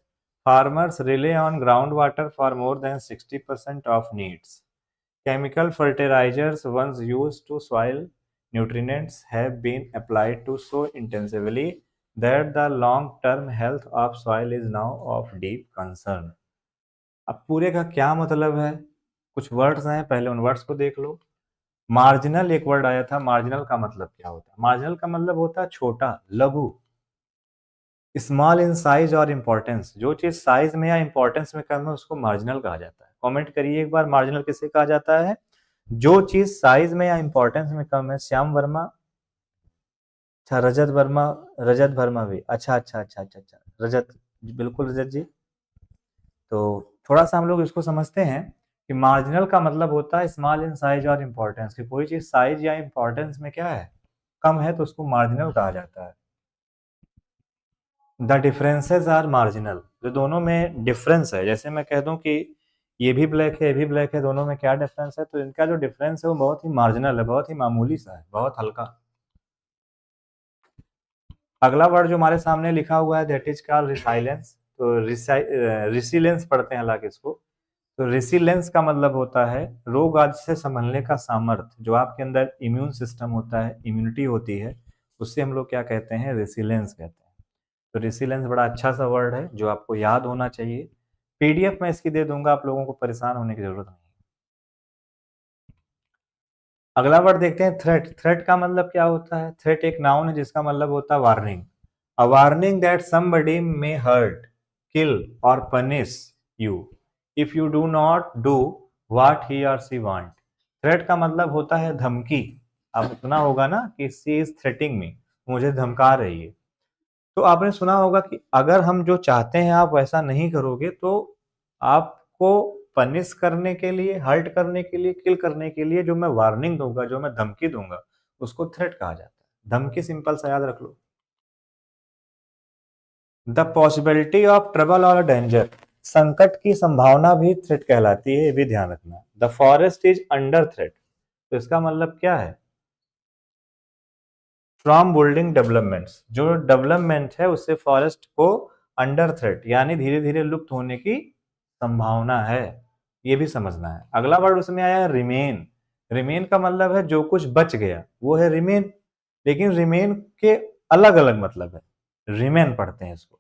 farmers relay on ground water for more than 60% of needs. Chemical fertilizers once used to soil nutrients have been applied to so intensively that the long-term health of soil is now of deep concern. अब पूरे का क्या मतलब है? कुछ words हैं, पहले उन वर्ड्स को देख लो. मार्जिनल एक वर्ड आया था. मार्जिनल का मतलब क्या होता है? मार्जिनल का मतलब होता है छोटा, लघु, स्मॉल इन साइज और इंपॉर्टेंस. जो चीज साइज में या इंपॉर्टेंस में कम है उसको मार्जिनल कहा जाता है. कमेंट करिए एक बार, मार्जिनल किसे कहा जाता है? जो चीज साइज में या इंपॉर्टेंस में कम है. श्याम वर्मा, अच्छा रजत वर्मा, रजत वर्मा भी, अच्छा, रजत, बिल्कुल रजत जी. तो थोड़ा सा हम लोग इसको समझते हैं कि मार्जिनल का मतलब होता है स्मॉल इन साइज और इंपॉर्टेंस. कि कोई चीज साइज या इंपॉर्टेंस में क्या है, कम है, तो उसको मार्जिनल कहा जाता है. The differences are marginal. जो दोनों में डिफरेंस है, जैसे मैं कह दूं कि ये भी ब्लैक है, ये भी ब्लैक है, दोनों में क्या डिफरेंस है, तो इनका जो डिफरेंस है वो बहुत ही मार्जिनल है, बहुत ही मामूली सा है, बहुत हल्का. अगला वर्ड जो हमारे सामने लिखा हुआ है दैट इज कॉल्ड रिसाइलेंस. तो रिसिलेंस पढ़ते हैं हालांकि इसको. तो रिसिलेंस का मतलब होता है रोग आदि से संभलने का सामर्थ्य. जो आपके अंदर इम्यून सिस्टम होता है, इम्यूनिटी होती है, उससे हम लोग क्या कहते हैं? रेसिलेंस कहते हैं. तो रेसिलेंस बड़ा अच्छा सा वर्ड है जो आपको याद होना चाहिए. पीडीएफ में इसकी दे दूंगा, आप लोगों को परेशान होने की जरूरत नहीं. अगला वर्ड देखते हैं थ्रेट. थ्रेट का मतलब क्या होता है? थ्रेट एक नाउन है जिसका मतलब होता है warning. A warning that somebody may hurt, kill और punish you if you do not do what he और सी वांट. थ्रेट का मतलब होता है धमकी. आपने सुना होगा ना कि सी इज थ्रेटिंग मी, मुझे धमका रही है. तो आपने सुना होगा कि अगर हम जो चाहते हैं आप वैसा नहीं करोगे तो आपको पनिश करने के लिए, हर्ट करने के लिए, किल करने के लिए जो मैं वार्निंग दूंगा, जो मैं धमकी दूंगा, उसको थ्रेट कहा जाता है. धमकी सिंपल सा याद रख लो. द पॉसिबिलिटी ऑफ ट्रबल और डेंजर. संकट की संभावना भी थ्रेट कहलाती है, ये भी ध्यान रखना. The forest is under threat. तो इसका मतलब क्या है? From building developments. जो डेवलपमेंट है उससे फॉरेस्ट को अंडर थ्रेट यानी धीरे धीरे लुप्त होने की संभावना है, ये भी समझना है. अगला वर्ड उसमें आया है रिमेन. रिमेन का मतलब है जो कुछ बच गया वो है रिमेन. लेकिन रिमेन के अलग अलग मतलब है. रिमेन पढ़ते हैं इसको.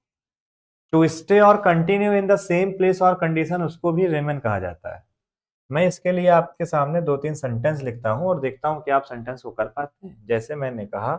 टू स्टे और continue in the same place और कंडीशन, उसको भी रिमेन कहा जाता है. मैं इसके लिए आपके सामने 2-3 सेंटेंस लिखता हूं और देखता हूं कि आप सेंटेंस को कर पाते हैं. जैसे मैंने कहा,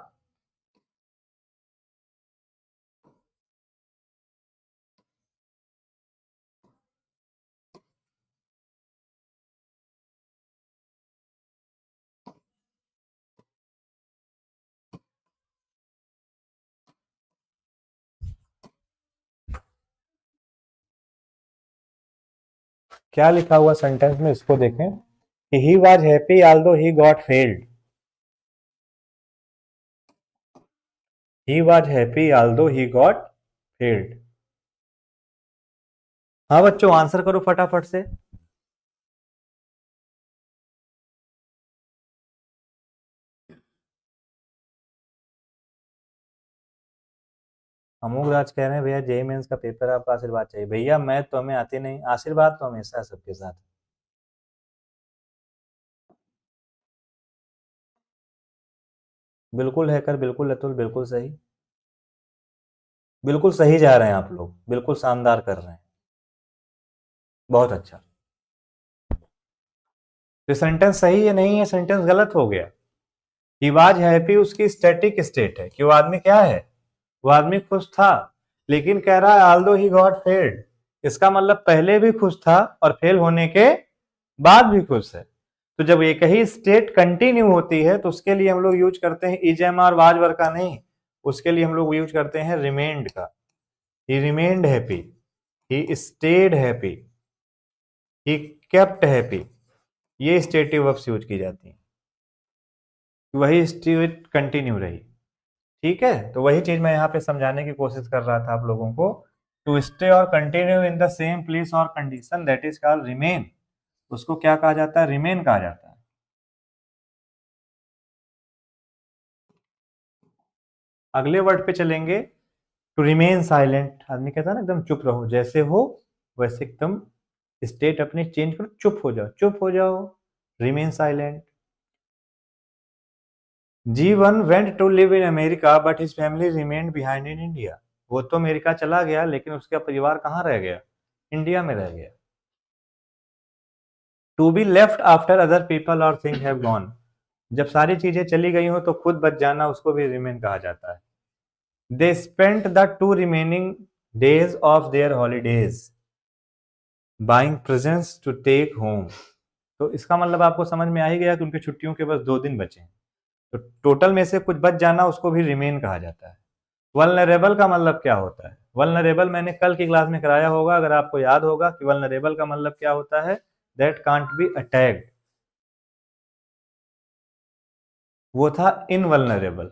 क्या लिखा हुआ सेंटेंस में, इसको देखें. He was happy although he got failed. He was happy although he got failed. हाँ बच्चों, आंसर करो फटाफट से. अमोक राज कह रहे हैं भैया जेई मेंस का पेपर आपका आशीर्वाद चाहिए. भैया मैं तो हमें आती नहीं, आशीर्वाद तो हमेशा सबके साथ. बिल्कुल हैकर, बिल्कुल अतुल, बिल्कुल सही. बिल्कुल सही जा रहे हैं आप लोग, बिल्कुल शानदार कर रहे हैं, बहुत अच्छा. तो सेंटेंस सही है नहीं है? सेंटेंस गलत हो गया. ही वाज हैप्पी उसकी स्टैटिक स्टेट है कि वो आदमी क्या है, वो आदमी खुश था. लेकिन कह रहा है ऑल्दो ही गॉट फेल्ड, इसका मतलब पहले भी खुश था और फेल होने के बाद भी खुश है. तो जब एक ही स्टेट कंटिन्यू होती है तो उसके लिए हम लोग यूज करते हैं इजम और वाजवर का नहीं, उसके लिए हम लोग यूज करते हैं रिमेंड का. ही remained happy, he stayed happy, he kept happy. ये स्टेटिव वर्ब्स यूज की जाती हैं. वही स्टेट कंटिन्यू रही. ठीक है, तो वही चीज मैं यहाँ पे समझाने की कोशिश कर रहा था आप लोगों को. टू स्टे और continue in the same place और condition that is called remain. उसको क्या कहा जाता है? रिमेन कहा जाता है. अगले वर्ड पे चलेंगे. टू रिमेन साइलेंट, आदमी कहता है ना एकदम चुप रहो, जैसे हो वैसे एकदम स्टेट अपनी चेंज करो, चुप हो जाओ, चुप हो जाओ, remain silent. G1 went to live in America but his family remained behind in India. वो तो अमेरिका चला गया लेकिन उसका परिवार कहाँ रह गया? इंडिया में रह गया। To be left after other people or things have gone. जब सारी चीजें चली गई हो तो खुद बच जाना, उसको भी रिमेन कहा जाता है। They spent the 2 remaining days of their holidays buying presents to take home. तो इसका मतलब आपको समझ में आ ही गया कि उनकी छुट्टियों के बस 2 दिन बचे हैं। तो टोटल में से कुछ बच जाना उसको भी रिमेन कहा जाता है। वल्नरेबल का मतलब क्या होता है? वल्नरेबल मैंने कल की क्लास में कराया होगा, अगर आपको याद होगा कि वल्नरेबल का मतलब क्या होता है, दैट कांट बी अटैक्ड, वो था इनवल्नरेबल,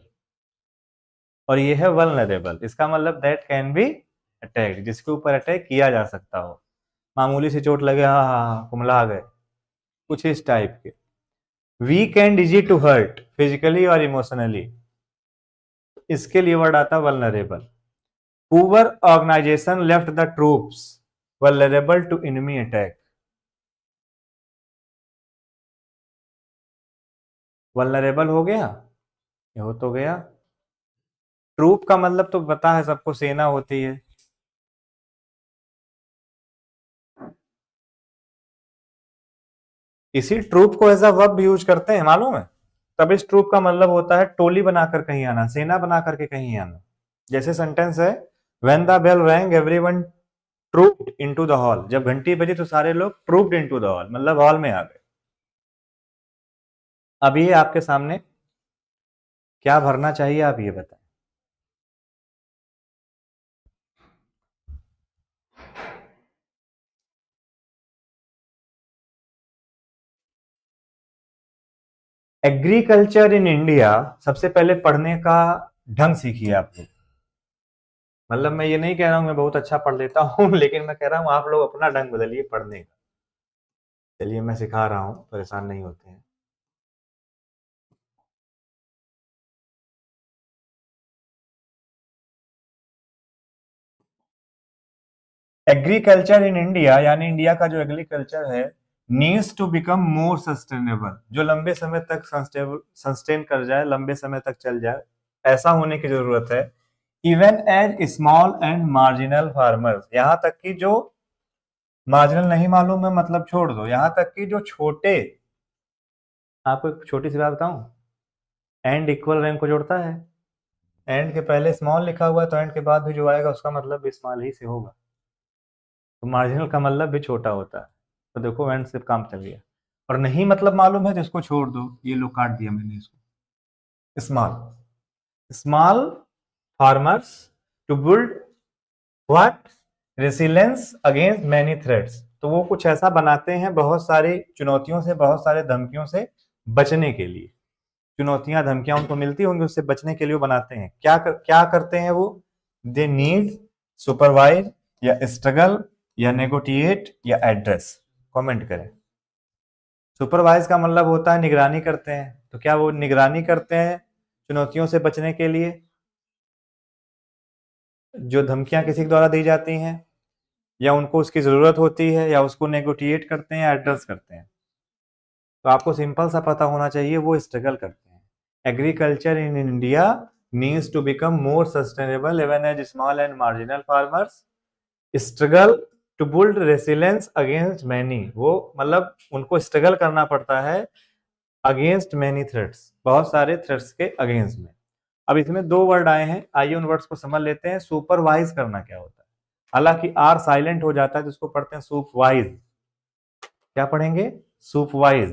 और ये है वल्नरेबल। इसका मतलब दैट कैन बी अटैक्ड, जिसके ऊपर अटैक किया जा सकता हो। मामूली सी चोट लगे, हाँ हाँ हाँ कुमला गए, कुछ इस टाइप के। Weak and easy to hurt physically और इमोशनली, इसके लिए वर्ड आता है vulnerable. Poor organisation left the troops vulnerable to enemy attack. Vulnerable हो गया, ये हो तो गया। ट्रूप का मतलब तो पता है सबको, सेना होती है। इसी ट्रूप को एज अ वर्ब यूज करते हैं, मालूम है? तब इस ट्रूप का मतलब होता है टोली बनाकर कहीं आना, सेना बना करके कहीं आना। जैसे सेंटेंस है, when the bell rang everyone trooped into the hall. जब घंटी बजी तो सारे लोग ट्रूप्ड इनटू द हॉल, मतलब हॉल में आ गए। अब ये आपके सामने क्या भरना चाहिए, आप ये बताएं। एग्रीकल्चर इन इंडिया, सबसे पहले पढ़ने का ढंग सीखिए आप लोग। मतलब मैं ये नहीं कह रहा हूं मैं बहुत अच्छा पढ़ लेता हूं लेकिन मैं कह रहा हूं आप लोग अपना ढंग बदलिए पढ़ने का। चलिए मैं सिखा रहा हूं, परेशान नहीं होते हैं। एग्रीकल्चर इन इंडिया यानी इंडिया का जो एग्रीकल्चर है, needs to become more sustainable, जो लंबे समय तक सस्टेन कर जाए, लंबे समय तक चल जाए, ऐसा होने की जरूरत है। Even as small and marginal farmers, यहां तक कि जो मार्जिनल नहीं मालूम है मतलब छोड़ दो, यहां तक कि जो छोटे, आपको एक छोटी सी बात बताऊं, एंड इक्वल रैंक को जोड़ता है। एंड के पहले स्मॉल लिखा हुआ है तो एंड के बाद भी जो आएगा उसका मतलब भी स्मॉल ही से होगा। तो मार्जिनल का मतलब भी छोटा होता है। तो देखो एंड से काम चल गया। और नहीं मतलब मालूम है तो इसको छोड़ दो, ये लो काट दिया मैंने इसको। Small, small farmers to build what, resilience against many threats. तो वो कुछ ऐसा बनाते हैं बहुत सारी चुनौतियों से, बहुत सारे धमकियों से बचने के लिए। चुनौतियां धमकियां उनको मिलती होंगी, उससे बचने के लिए बनाते हैं। क्या करते हैं वो? दे नीड सुपरवाइज या स्ट्रगल या नेगोटिएट या एड्रेस। कमेंट करें। सुपरवाइज का मतलब होता है निगरानी करते हैं, तो क्या वो निगरानी करते हैं चुनौतियों से बचने के लिए, जो धमकियां किसी के द्वारा दी जाती हैं, या उनको उसकी जरूरत होती है, या उसको नेगोटिएट करते हैं या एड्रेस करते हैं। तो आपको सिंपल सा पता होना चाहिए, वो स्ट्रगल करते हैं। Agriculture in India needs to become more sustainable even as small and marginal farmers struggle to build resilience against many. वो मतलब उनको स्ट्रगल करना पड़ता है अगेंस्ट मैनी थ्रेट्स, बहुत सारे थ्रेट्स के अगेंस्ट में। अब इसमें 2 वर्ड आए हैं, आइए उन वर्ड्स को समझ लेते हैं। सुपरवाइज करना क्या होता है? हालांकि आर साइलेंट हो जाता है तो इसको पढ़ते हैं सुपरवाइज। क्या पढ़ेंगे? सुपरवाइज।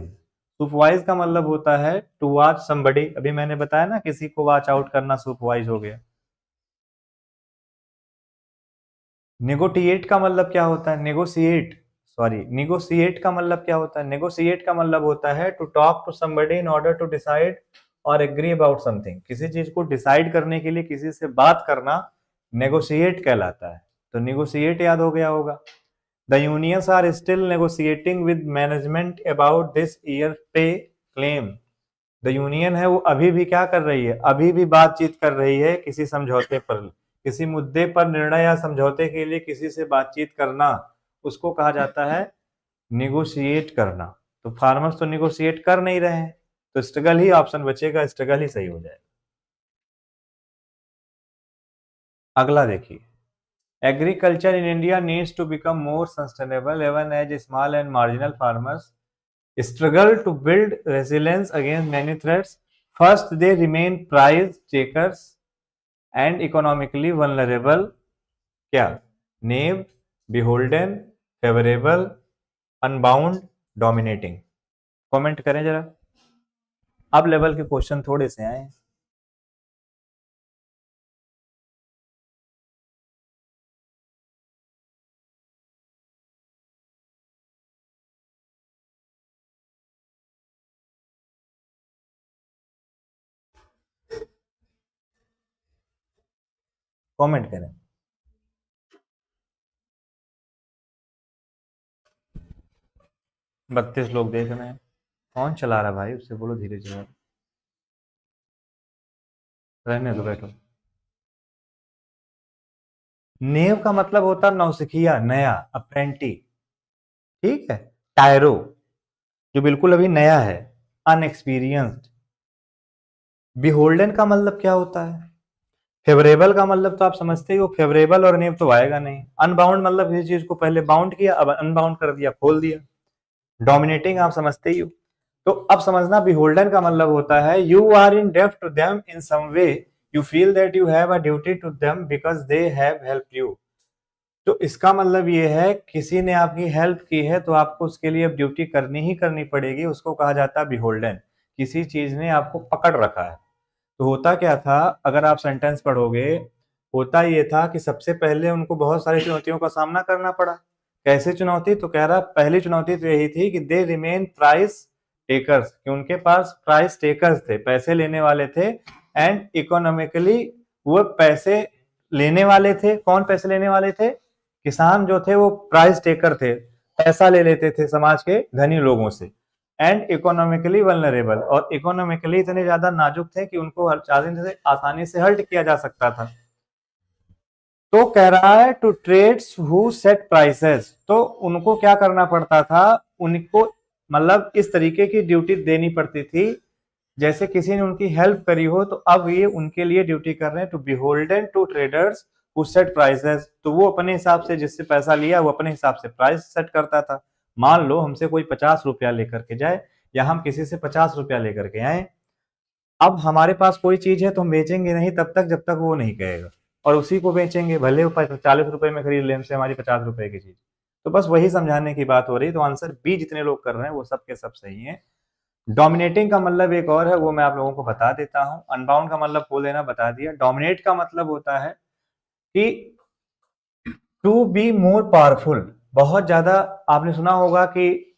सुपरवाइज का मतलब होता है टू वॉच समबडी। अभी मैंने बताया ना, किसी को वॉच आउट करना सुपरवाइज हो गया। नेगोटिएट का मतलब क्या होता है? नेगोशिएट का मतलब क्या होता है? नेगोशिएट का मतलब होता है to talk to somebody in order to decide और एग्री अबाउट समथिंग। किसी चीज को डिसाइड करने के लिए किसी से बात करना नेगोशिएट कहलाता है। तो नेगोशिएट याद हो गया होगा। The unions are still negotiating with management about this year pay claim. The union है वो अभी भी क्या कर रही है? अभी भी बातचीत कर रही है किसी समझौते पर किसी मुद्दे पर निर्णय या समझौते के लिए किसी से बातचीत करना, उसको कहा जाता है निगोशिएट करना। तो फार्मर्स तो निगोशिएट कर नहीं रहे हैं, तो स्ट्रगल ही ऑप्शन बचेगा, स्ट्रगल ही सही हो जाएगा। अगला देखिए, agriculture in India needs to become more sustainable even as small and marginal farmers struggle to build resilience against many threats. First, they remain price takers and economically vulnerable. क्या? Naive, beholden, favorable, unbound, dominating. Comment करें जरा। अब level के question थोड़े से आए। Comment करें। बत्तीस लोग देख रहे हैं। कौन चला रहा भाई? उससे बोलो धीरे चला। रहने दो, बैठो। नेव का मतलब होता है नौसिखिया, नया, अप्रेंटी। ठीक है। टायरो जो बिल्कुल अभी नया है, अनएक्सपीरियंस्ड। बिहोल्डन का मतलब क्या होता है? फेवरेबल का मतलब तो आप समझते ही हो, फेवरेबल और नेव तो आएगा नहीं। अनबाउंड मतलब किसी चीज को पहले बाउंड किया, अब अनबाउंड कर दिया, खोल दिया। डोमिनेटिंग आप समझते ही हो। तो अब समझना, बिहोल्डन का मतलब होता है यू आर इन डेब्ट to them in some way, you feel that you have a duty to them because they have help you. तो इसका मतलब ये है, किसी ने आपकी हेल्प की है तो आपको उसके लिए अब ड्यूटी करनी ही करनी पड़ेगी, उसको कहा जाता है बिहोल्डन। किसी चीज ने आपको पकड़ रखा है। तो होता क्या था, अगर आप सेंटेंस पढ़ोगे, होता ये था कि सबसे पहले उनको बहुत सारी चुनौतियों का सामना करना पड़ा। कैसे चुनौती? तो कह रहा पहली चुनौती तो यही थी कि दे रिमेन प्राइस टेकर्स, कि उनके पास प्राइस टेकर्स थे, पैसे लेने वाले थे। एंड इकोनॉमिकली वो पैसे लेने वाले थे। कौन पैसे लेने वाले थे? किसान जो थे वो प्राइस टेकर थे, पैसा ले लेते थे समाज के धनी लोगों से। एंड इकोनॉमिकली वल्नरेबल, और इकोनॉमिकली इतने ज्यादा नाजुक थे कि उनको आसानी से हर्ट किया जा सकता था। तो कह रहा है to trades who set prices, तो उनको क्या करना पड़ता था? उनको मतलब इस तरीके की ड्यूटी देनी पड़ती थी जैसे किसी ने उनकी हेल्प करी हो, तो अब ये उनके लिए ड्यूटी कर रहे हैं। To beholden to traders who set prices, तो वो अपने हिसाब से, जिससे पैसा लिया वो अपने हिसाब से प्राइस सेट करता था। मान लो हमसे कोई 50 रुपया लेकर के जाए, या हम किसी से 50 रुपया लेकर के आए। अब हमारे पास कोई चीज है तो हम बेचेंगे नहीं तब तक जब तक वो नहीं कहेगा, और उसी को बेचेंगे भले वो 40 रुपए में खरीद ले हमसे हमारी 50 रुपए की चीज। तो बस वही समझाने की बात हो रही। तो आंसर बी जितने लोग कर रहे हैं वो सब के सब सही है। डोमिनेटिंग का मतलब एक और है, वो मैं आप लोगों को बता देता हूं। अनबाउंड का मतलब खोल देना, बता दिया। डोमिनेट का मतलब होता है कि टू बी मोर पावरफुल, बहुत ज्यादा। आपने सुना होगा कि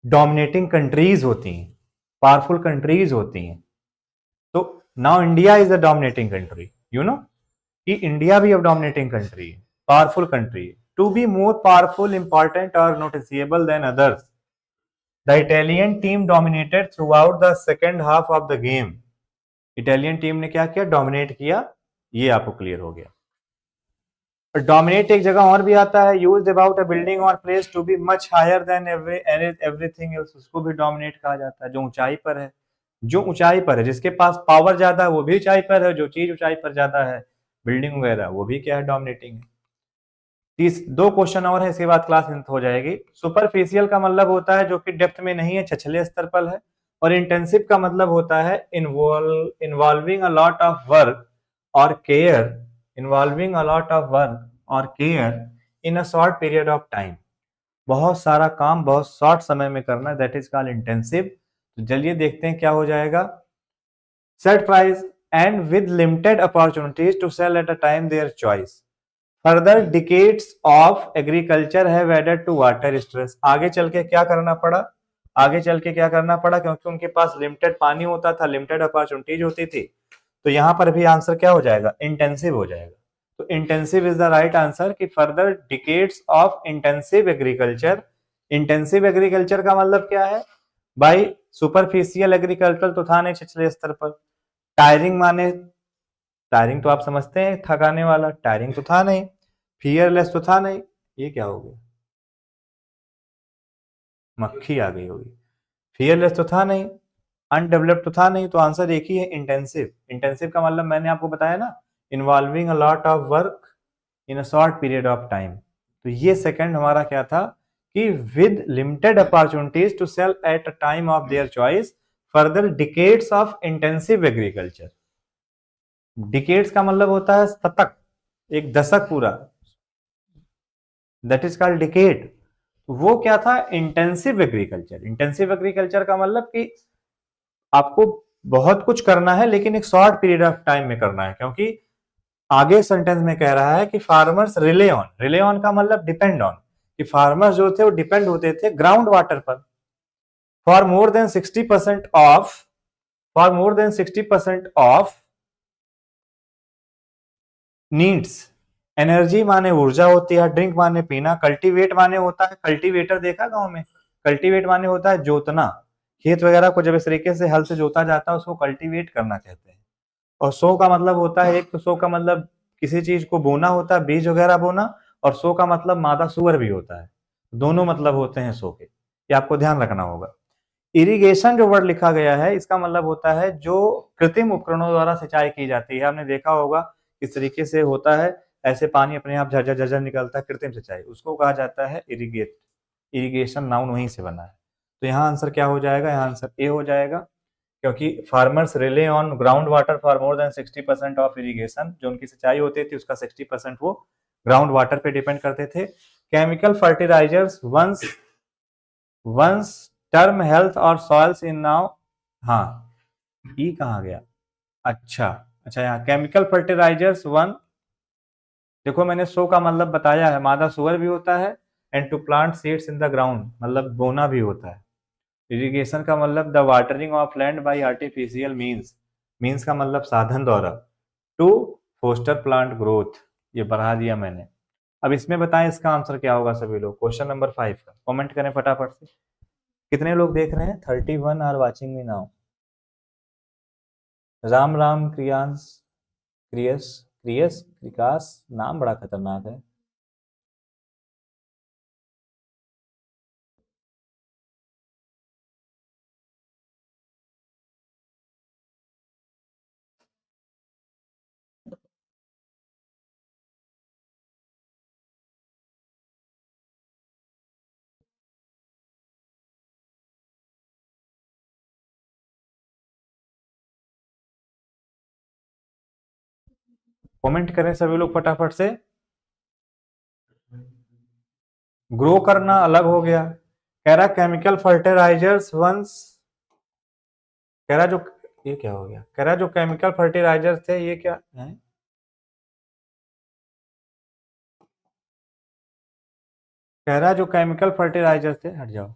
डोमिनेटिंग कंट्रीज होती हैं, पावरफुल कंट्रीज होती हैं। तो now India is a dominating country, you know कि इंडिया भी अब डोमिनेटिंग कंट्री है, पावरफुल कंट्री है। To be more powerful, important और noticeable than others. The Italian team dominated throughout the second half of the game. Italian team ने क्या किया? Dominate किया। ये आपको क्लियर हो गया। डोमिनेट एक जगह और भी आता है, यूज्ड अबाउट अ बिल्डिंग और place to be much higher than everything else, उसको भी डोमिनेट कहा जाता है। जो ऊंचाई पर है, जो ऊंचाई पर है, जिसके पास पावर ज्यादा है वो भी ऊंचाई पर है, जो चीज ऊंचाई पर ज्यादा है, बिल्डिंग वगैरह, वो भी क्या है? डोमिनेटिंग है। दो क्वेश्चन और है, इसके बाद क्लास अंत हो जाएगी। सुपरफिशियल का मतलब होता है जो कि डेप्थ में नहीं है, छछले स्तर पर है। और इंटेंसिव का मतलब होता है involving a lot of work और care, involving a lot of work और care in a short period of time. बहुत सारा काम बहुत शॉर्ट समय में करना, दैट इज कॉल्ड इंटेंसिव। तो चलिए देखते हैं क्या हो जाएगा। Set price and with limited opportunities to sell at a time their choice. Further decades of agriculture have added to water stress. आगे चल के क्या करना पड़ा? आगे चल के क्या करना पड़ा? क्योंकि उनके पास लिमिटेड पानी होता था, लिमिटेड अपॉर्चुनिटीज होती थी। तो यहां पर भी आंसर क्या हो जाएगा? इंटेंसिव हो जाएगा। तो intensive is the right answer कि further decades of intensive agriculture. Intensive agriculture का मतलब क्या है भाई? सुपरफिशियल एग्रीकल्चर तो था नहीं छिछले स्तर पर। टायरिंग माने टायरिंग तो आप समझते हैं, थकाने वाला। टायरिंग तो था नहीं, फियरलेस तो था नहीं, ये क्या हो गया, मक्खी आ गई होगी। फियरलेस तो था नहीं, अनडेवलप्ड तो था नहीं, तो आंसर एक ही है, इंटेंसिव। इंटेंसिव का मतलब मैंने आपको बताया ना, involving a lot of work in a short period of time. तो ये सेकंड हमारा क्या था कि with limited opportunities to sell at a time of their choice, further decades of intensive agriculture. Decades का मतलब होता है शतक, एक दशक पूरा, दैट इज कॉल्ड डिकेड। वो क्या था, इंटेंसिव एग्रीकल्चर। इंटेंसिव एग्रीकल्चर का मतलब कि आपको बहुत कुछ करना है लेकिन एक शॉर्ट पीरियड ऑफ टाइम में करना है, क्योंकि आगे सेंटेंस में कह रहा है कि farmers relay on, relay on का मतलब डिपेंड ऑन, कि फार्मर्स जो थे वो डिपेंड होते थे ग्राउंड वाटर पर। For more than 60% of, for more than 60% of needs. Energy माने ऊर्जा होती है, ड्रिंक माने पीना, कल्टीवेट माने होता है, कल्टीवेटर देखा गांव में, कल्टीवेट माने होता है जोतना। खेत वगैरह को जब इस तरीके से हल से जोता जाता है उसको कल्टीवेट करना कहते हैं। और सो का मतलब होता है, एक तो सो का मतलब किसी चीज को बोना होता है, बीज वगैरह बोना, और सो का मतलब मादा सुअर भी होता है। दोनों मतलब होते हैं सो के, ये आपको ध्यान रखना होगा। इरिगेशन जो वर्ड लिखा गया है इसका मतलब होता है जो कृत्रिम उपकरणों द्वारा सिंचाई की जाती है। आपने देखा होगा किस तरीके से होता है, ऐसे पानी अपने आप झरझर झरझर निकलता है, कृत्रिम सिंचाई, उसको कहा जाता है इरिगेट। इरिगेशन नाउन वहीं से बना है। तो यहाँ आंसर क्या हो जाएगा, यहाँ आंसर ए हो जाएगा, क्योंकि farmers relay on ground water for more than 60% of irrigation. जो उनकी सिंचाई होती थी उसका 60% वो ग्राउंड वाटर पे डिपेंड करते थे। Chemical fertilizers once once term health और सॉइल्स इन नाउ, हाँ ई कहाँ गया, अच्छा अच्छा, यहाँ केमिकल फर्टिलाइजर्स वन। देखो मैंने सो का मतलब बताया है, मादा सुअर भी होता है, and to plant seeds in the ground मतलब बोना भी होता है। इरिगेशन का मतलब the watering of land by artificial means, means का मतलब साधन द्वारा, टू फोस्टर प्लांट ग्रोथ, ये बढ़ा दिया मैंने। अब इसमें बताएं इसका आंसर क्या होगा सभी लोग, क्वेश्चन नंबर 5 का कमेंट करें फटाफट से। कितने लोग देख रहे हैं, 31 are watching me now. Ram Ram Kriyansh, Kriyas, Kriyas Vikas, नाम बड़ा खतरनाक है। कमेंट करें सभी लोग फटाफट से। ग्रो करना अलग हो गया, कह रहा केमिकल फर्टिलाइजर्स वंस, कह रहा जो, ये क्या हो गया, कह रहा जो केमिकल फर्टिलाइजर्स थे ये क्या है, कह रहा जो केमिकल फर्टिलाइजर्स थे, हट जाओ,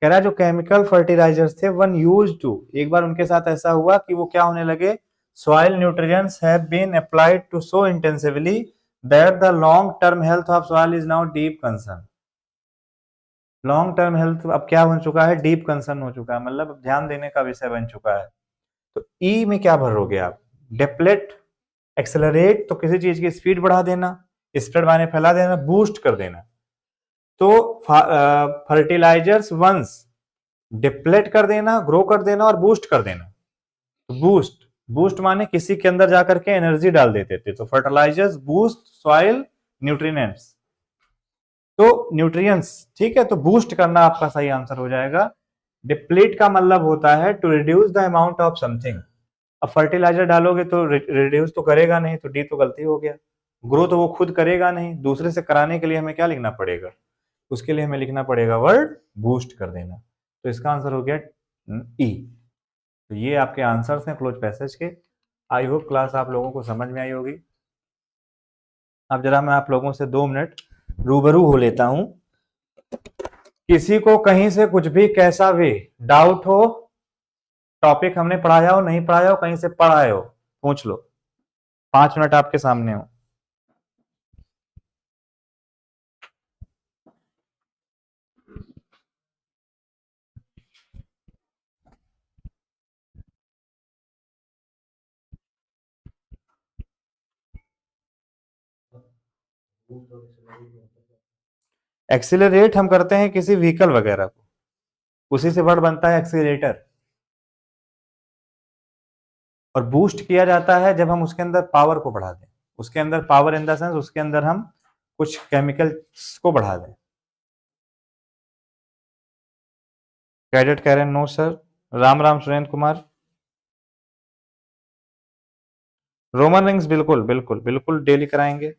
कह रहा जो केमिकल फर्टिलाइजर्स थे वन यूज टू, एक बार उनके साथ ऐसा हुआ कि वो क्या होने लगे, soil nutrients have been applied to so intensively that the long term health of soil is now deep concern. Long term health अब क्या बन चुका है, डीप कंसर्न हो चुका है, मतलब अब ध्यान देने का विषय बन चुका है। तो ई में क्या भरोगे आप, डेप्लेट, एक्सेलरेट तो किसी चीज की स्पीड बढ़ा देना, स्प्रेड माने फैला देना, बूस्ट कर देना। तो फर्टिलाइजर्स वंस डिप्लेट कर देना, ग्रो कर देना और बूस्ट कर देना। तो बूस्ट, बूस्ट माने किसी के अंदर जाकर के एनर्जी डाल देते थे, तो फर्टिलाइजर्स बूस्ट सॉइल न्यूट्रिएंट्स, तो न्यूट्रिएंट्स, ठीक है, तो बूस्ट करना आपका सही आंसर हो जाएगा। डिप्लीट का मतलब होता है to reduce the amount of something. अब फर्टिलाइजर डालोगे तो रिड्यूस तो करेगा नहीं, तो डी तो गलती हो गया। ग्रो तो वो खुद करेगा नहीं, दूसरे से कराने के लिए हमें क्या लिखना पड़ेगा, उसके लिए हमें लिखना पड़ेगा वर्ड बूस्ट कर देना। तो इसका आंसर हो गया ई। तो ये आपके आंसर्स हैं क्लोज पैसेज के। आई होप क्लास आप लोगों को समझ में आई होगी। अब जरा मैं आप लोगों से 2 मिनट रूबरू हो लेता हूं। किसी को कहीं से कुछ भी कैसा भी डाउट हो, टॉपिक हमने पढ़ाया हो नहीं पढ़ाया हो, कहीं से पढ़ाए हो, पूछ लो। 5 मिनट आपके सामने हो। एक्सीलरेट हम करते हैं किसी व्हीकल वगैरह को, उसी से वर्ड बनता है एक्सीलरेटर। और बूस्ट किया जाता है जब हम उसके अंदर पावर को बढ़ा दें, उसके अंदर पावर इन द सेंस उसके अंदर हम कुछ केमिकल्स को बढ़ा दें। कैडेट कह रहे हैं no sir. Ram Ram Surendra Kumar. Roman rings बिल्कुल बिल्कुल बिल्कुल डेली कराएंगे।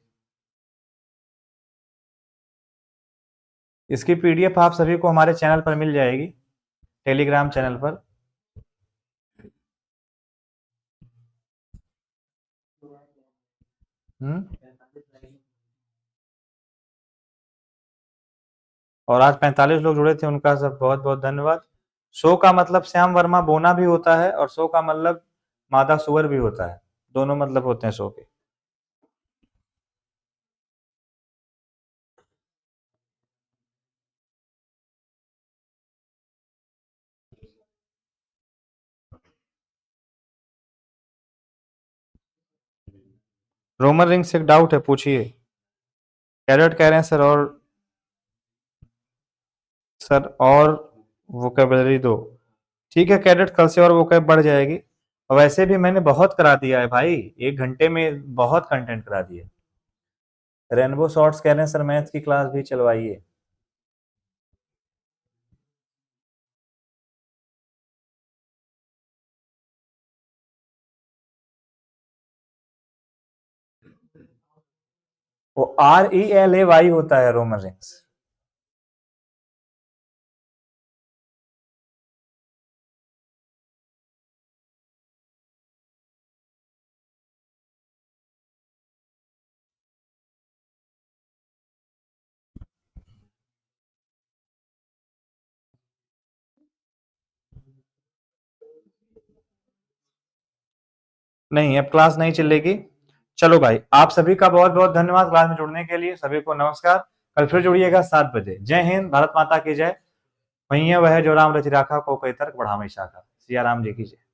इसकी पीडीएफ आप सभी को हमारे चैनल पर मिल जाएगी, टेलीग्राम चैनल पर। और आज 45 लोग जुड़े थे, उनका सब बहुत बहुत धन्यवाद। शो का मतलब श्याम वर्मा बोना भी होता है और शो का मतलब मादा सुअर भी होता है, दोनों मतलब होते हैं शो के। रोमन रिंग से एक डाउट है, पूछिए। कैडेट कह रहे हैं सर और वोकेबलरी दो। ठीक है कैडेट, कल से और वोकेब बढ़ जाएगी। और वैसे भी मैंने बहुत करा दिया है भाई, 1 घंटे में बहुत कंटेंट करा दिया। रेनबो शॉर्ट्स कह रहे हैं सर मैथ की क्लास भी चलवाइए। वो RELAY होता है रोमन रिंग्स। नहीं अब क्लास नहीं चलेगी। चलो भाई, आप सभी का बहुत बहुत धन्यवाद क्लास में जुड़ने के लिए। सभी को नमस्कार। कल फिर जुड़िएगा 7 बजे। जय हिंद, भारत माता की जय। वही है वह जो राम रचि राखा, को कोई तर्क बढ़ावे शाखा। सिया राम जी की जय।